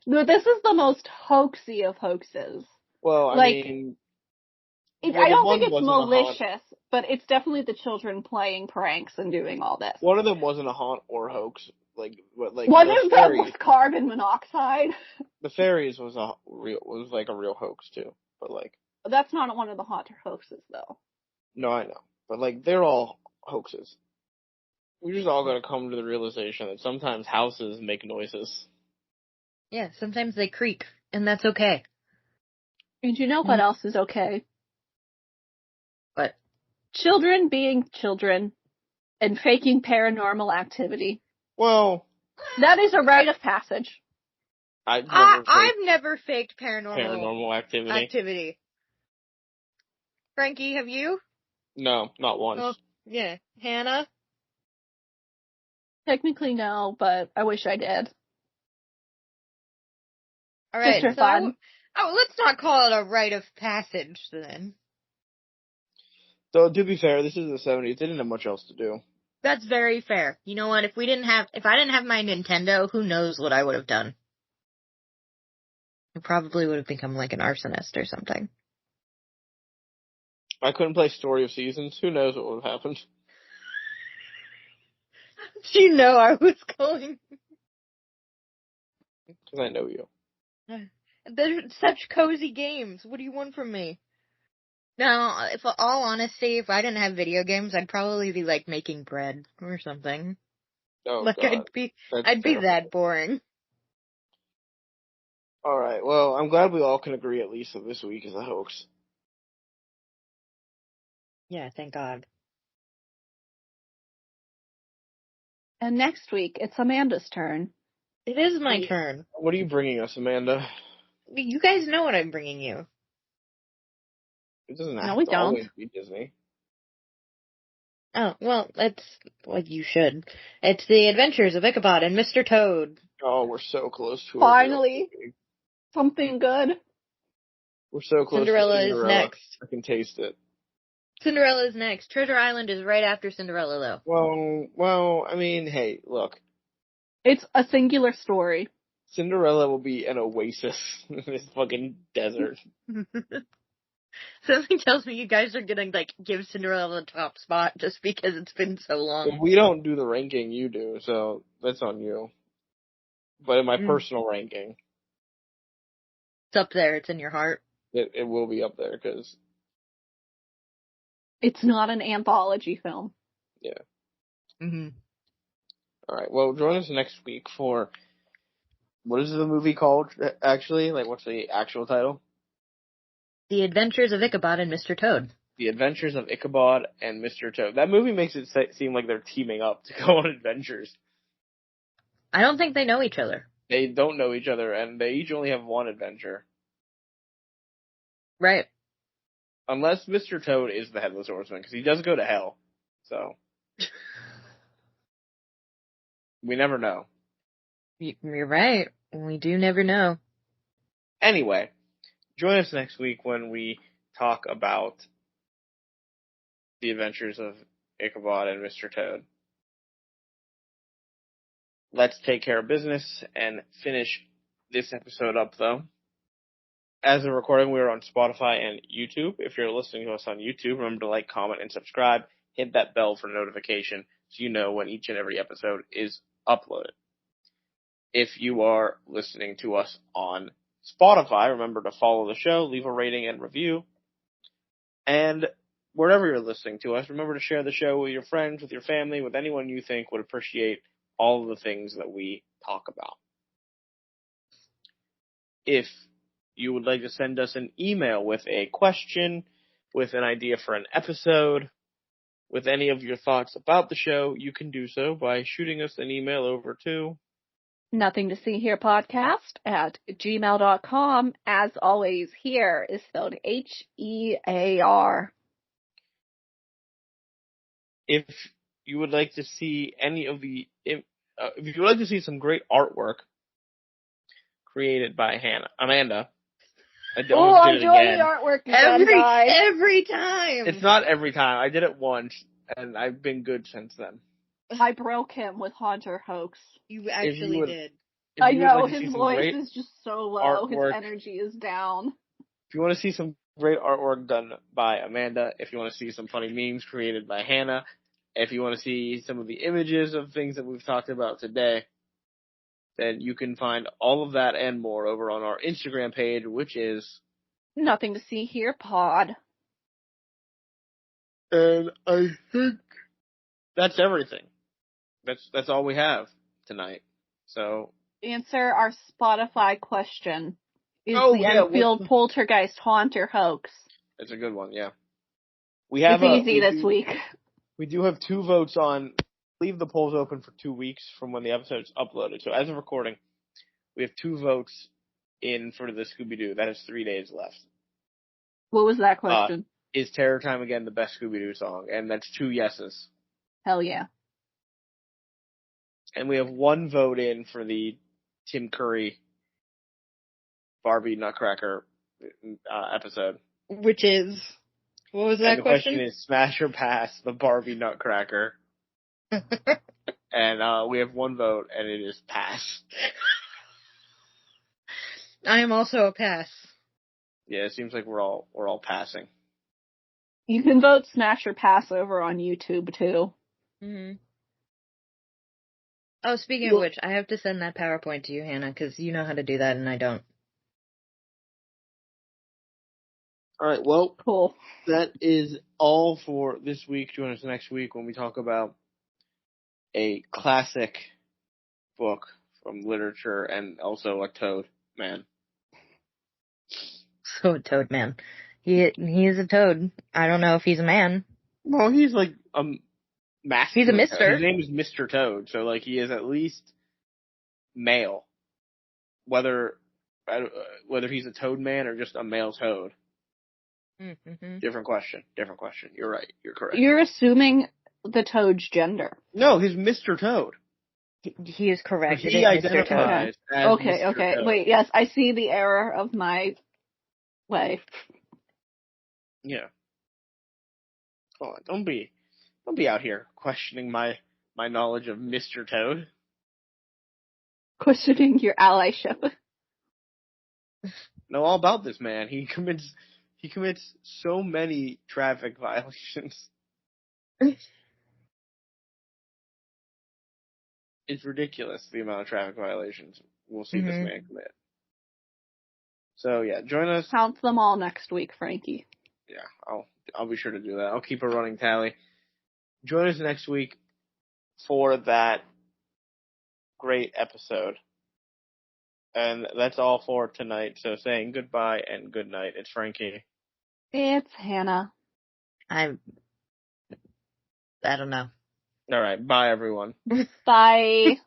[SPEAKER 2] No, this is the most hoaxy of hoaxes.
[SPEAKER 1] Well, I mean...
[SPEAKER 2] I don't think it's malicious, but it's definitely the children playing pranks and doing all this.
[SPEAKER 1] One of them wasn't a haunt or hoax. One
[SPEAKER 2] of them was carbon monoxide.
[SPEAKER 1] The fairies was a real hoax too, but
[SPEAKER 2] that's not one of the haunter hoaxes though.
[SPEAKER 1] No, I know, but they're all hoaxes. We just all gotta come to the realization that sometimes houses make noises.
[SPEAKER 3] Yeah, sometimes they creak, and that's okay.
[SPEAKER 2] And you know what else is okay?
[SPEAKER 3] What?
[SPEAKER 2] Children being children and faking paranormal activity.
[SPEAKER 1] Well,
[SPEAKER 2] that is a rite of passage.
[SPEAKER 3] I've never faked paranormal activity. Frankie, have you?
[SPEAKER 1] No, not once.
[SPEAKER 3] Oh, yeah. Hannah?
[SPEAKER 2] Technically no, but I wish I did.
[SPEAKER 3] All right.
[SPEAKER 2] Just for fun.
[SPEAKER 3] Let's not call it a rite of passage then.
[SPEAKER 1] So to be fair, this is the 70s. They didn't have much else to do.
[SPEAKER 3] That's very fair. You know what? If I didn't have my Nintendo, who knows what I would have done? I probably would have become like an arsonist or something.
[SPEAKER 1] I couldn't play Story of Seasons. Who knows what would have happened?
[SPEAKER 3] Do you know I was going?
[SPEAKER 1] Because I know you.
[SPEAKER 3] They're such cozy games. What do you want from me? No, if all honesty, if I didn't have video games, I'd probably be like making bread or something.
[SPEAKER 1] Oh
[SPEAKER 3] Like
[SPEAKER 1] God, that's
[SPEAKER 3] I'd be
[SPEAKER 1] terrible.
[SPEAKER 3] that boring.
[SPEAKER 1] All right, well, I'm glad we all can agree at least that this week is a hoax.
[SPEAKER 3] Yeah, thank God.
[SPEAKER 2] And next week, it's Amanda's turn.
[SPEAKER 3] It is my turn.
[SPEAKER 1] What are you bringing us, Amanda?
[SPEAKER 3] You guys know what I'm bringing you.
[SPEAKER 1] It doesn't
[SPEAKER 2] No,
[SPEAKER 1] have
[SPEAKER 2] we
[SPEAKER 1] to
[SPEAKER 2] don't.
[SPEAKER 1] always be Disney.
[SPEAKER 3] Oh, well, that's what you should. It's the Adventures of Ichabod and Mr. Toad.
[SPEAKER 1] Oh, we're so close to
[SPEAKER 2] Finally.
[SPEAKER 1] it.
[SPEAKER 2] Something good.
[SPEAKER 1] We're so close
[SPEAKER 3] Cinderella
[SPEAKER 1] to
[SPEAKER 3] is
[SPEAKER 1] Cinderella.
[SPEAKER 3] next.
[SPEAKER 1] I can taste it.
[SPEAKER 3] Cinderella is next. Treasure Island is right after Cinderella, though.
[SPEAKER 1] Well, I mean, hey, look.
[SPEAKER 2] It's a singular story.
[SPEAKER 1] Cinderella will be an oasis in this fucking desert.
[SPEAKER 3] Something tells me you guys are gonna, like, give Cinderella the top spot just because it's been so long.
[SPEAKER 1] If we don't do the ranking, you do, so that's on you. But in my personal ranking,
[SPEAKER 3] It's up there. It's in your heart.
[SPEAKER 1] it will be up there, because...
[SPEAKER 2] It's not an anthology film.
[SPEAKER 1] Yeah.
[SPEAKER 3] Mm-hmm.
[SPEAKER 1] Alright, well, join us next week for... What is the movie called, actually? Like, what's the actual title?
[SPEAKER 3] The Adventures of Ichabod and Mr. Toad.
[SPEAKER 1] The Adventures of Ichabod and Mr. Toad. That movie makes it seem like they're teaming up to go on adventures.
[SPEAKER 3] I don't think they know each other.
[SPEAKER 1] They don't know each other, and they each only have one adventure.
[SPEAKER 3] Right.
[SPEAKER 1] Unless Mr. Toad is the Headless Horseman, because he does go to hell. So. We never know.
[SPEAKER 3] You're right. We do never know.
[SPEAKER 1] Anyway, join us next week when we talk about the adventures of Ichabod and Mr. Toad. Let's take care of business and finish this episode up, though. As a recording, we are on Spotify and YouTube. If you're listening to us on YouTube, remember to like, comment, and subscribe. Hit that bell for notification so you know when each and every episode is uploaded. If you are listening to us on Spotify, remember to follow the show, leave a rating and review. And wherever you're listening to us, remember to share the show with your friends, with your family, with anyone you think would appreciate all of the things that we talk about. If you would like to send us an email with a question, with an idea for an episode, with any of your thoughts about the show, you can do so by shooting us an email over to
[SPEAKER 2] Nothing to see here podcast at gmail.com. As always, here is spelled Hear.
[SPEAKER 1] if you would like to see any of the, if you would like to see some great artwork created by Amanda. I
[SPEAKER 2] Oh,
[SPEAKER 1] almost
[SPEAKER 2] I'm
[SPEAKER 1] did it
[SPEAKER 2] doing
[SPEAKER 1] again.
[SPEAKER 2] the artwork again, guys.
[SPEAKER 3] Every time.
[SPEAKER 1] It's not every time. I did it once, and I've been good since then.
[SPEAKER 2] I broke him with Haunter Hoax.
[SPEAKER 3] You actually did.
[SPEAKER 2] I know, his voice is just so low.
[SPEAKER 1] Artwork.
[SPEAKER 2] His energy is down.
[SPEAKER 1] If you want to see some great artwork done by Amanda, if you want to see some funny memes created by Hannah, if you want to see some of the images of things that we've talked about today, then you can find all of that and more over on our Instagram page, which is
[SPEAKER 2] Nothing to see here pod.
[SPEAKER 1] And I think that's everything. That's all we have tonight. So
[SPEAKER 2] Answer our Spotify question. Is the Enfield Poltergeist Haunter Hoax?
[SPEAKER 1] It's a good one, yeah. We have
[SPEAKER 2] it's easy this week.
[SPEAKER 1] We do have 2 votes on. Leave the polls open for 2 weeks from when the episode's uploaded. So as of recording, we have 2 votes in for the Scooby-Doo. That is 3 days left.
[SPEAKER 2] What was that question?
[SPEAKER 1] Is Terror Time Again the best Scooby-Doo song? And that's 2 yeses.
[SPEAKER 2] Hell yeah.
[SPEAKER 1] And we have 1 vote in for the Tim Curry Barbie Nutcracker episode.
[SPEAKER 3] Which is, what was that question?
[SPEAKER 1] The question is Smash or Pass the Barbie Nutcracker. And we have 1 vote, and it is pass.
[SPEAKER 3] I am also a pass.
[SPEAKER 1] Yeah, it seems like we're all passing.
[SPEAKER 2] You can vote Smash or Pass over on YouTube too.
[SPEAKER 3] Mm-hmm. Oh, speaking of which, I have to send that PowerPoint to you, Hannah, because you know how to do that and I don't.
[SPEAKER 1] All right, well,
[SPEAKER 2] Cool.
[SPEAKER 1] that is all for this week. Join us next week when we talk about a classic book from literature and also a Toad Man.
[SPEAKER 3] So a toad man. He is a toad. I don't know if he's a man.
[SPEAKER 1] Well, he's like a masculine.
[SPEAKER 3] He's a mister.
[SPEAKER 1] His name is Mr. Toad, so like he is at least male. Whether he's a toad man or just a male toad.
[SPEAKER 3] Mm-hmm.
[SPEAKER 1] Different question. You're right. You're correct.
[SPEAKER 2] You're assuming the toad's gender.
[SPEAKER 1] No, he's Mr. Toad.
[SPEAKER 3] He is correct.
[SPEAKER 1] He
[SPEAKER 3] It is Mr. Toad.
[SPEAKER 1] identifies as
[SPEAKER 2] Okay,
[SPEAKER 1] Mr.
[SPEAKER 2] okay.
[SPEAKER 1] Toad.
[SPEAKER 2] Wait, yes, I see the error of my way.
[SPEAKER 1] Yeah. Come on, don't be out here questioning my knowledge of Mr. Toad.
[SPEAKER 2] Questioning your allyship.
[SPEAKER 1] Know all about this man. He commits so many traffic violations. It's ridiculous the amount of traffic violations we'll see this man commit. So yeah, join us.
[SPEAKER 2] Count them all next week, Frankie.
[SPEAKER 1] Yeah, I'll be sure to do that. I'll keep a running tally. Join us next week for that great episode. And that's all for tonight. So saying goodbye and good night. It's Frankie.
[SPEAKER 2] It's Hannah.
[SPEAKER 3] I don't know.
[SPEAKER 1] All right, bye everyone.
[SPEAKER 2] Bye.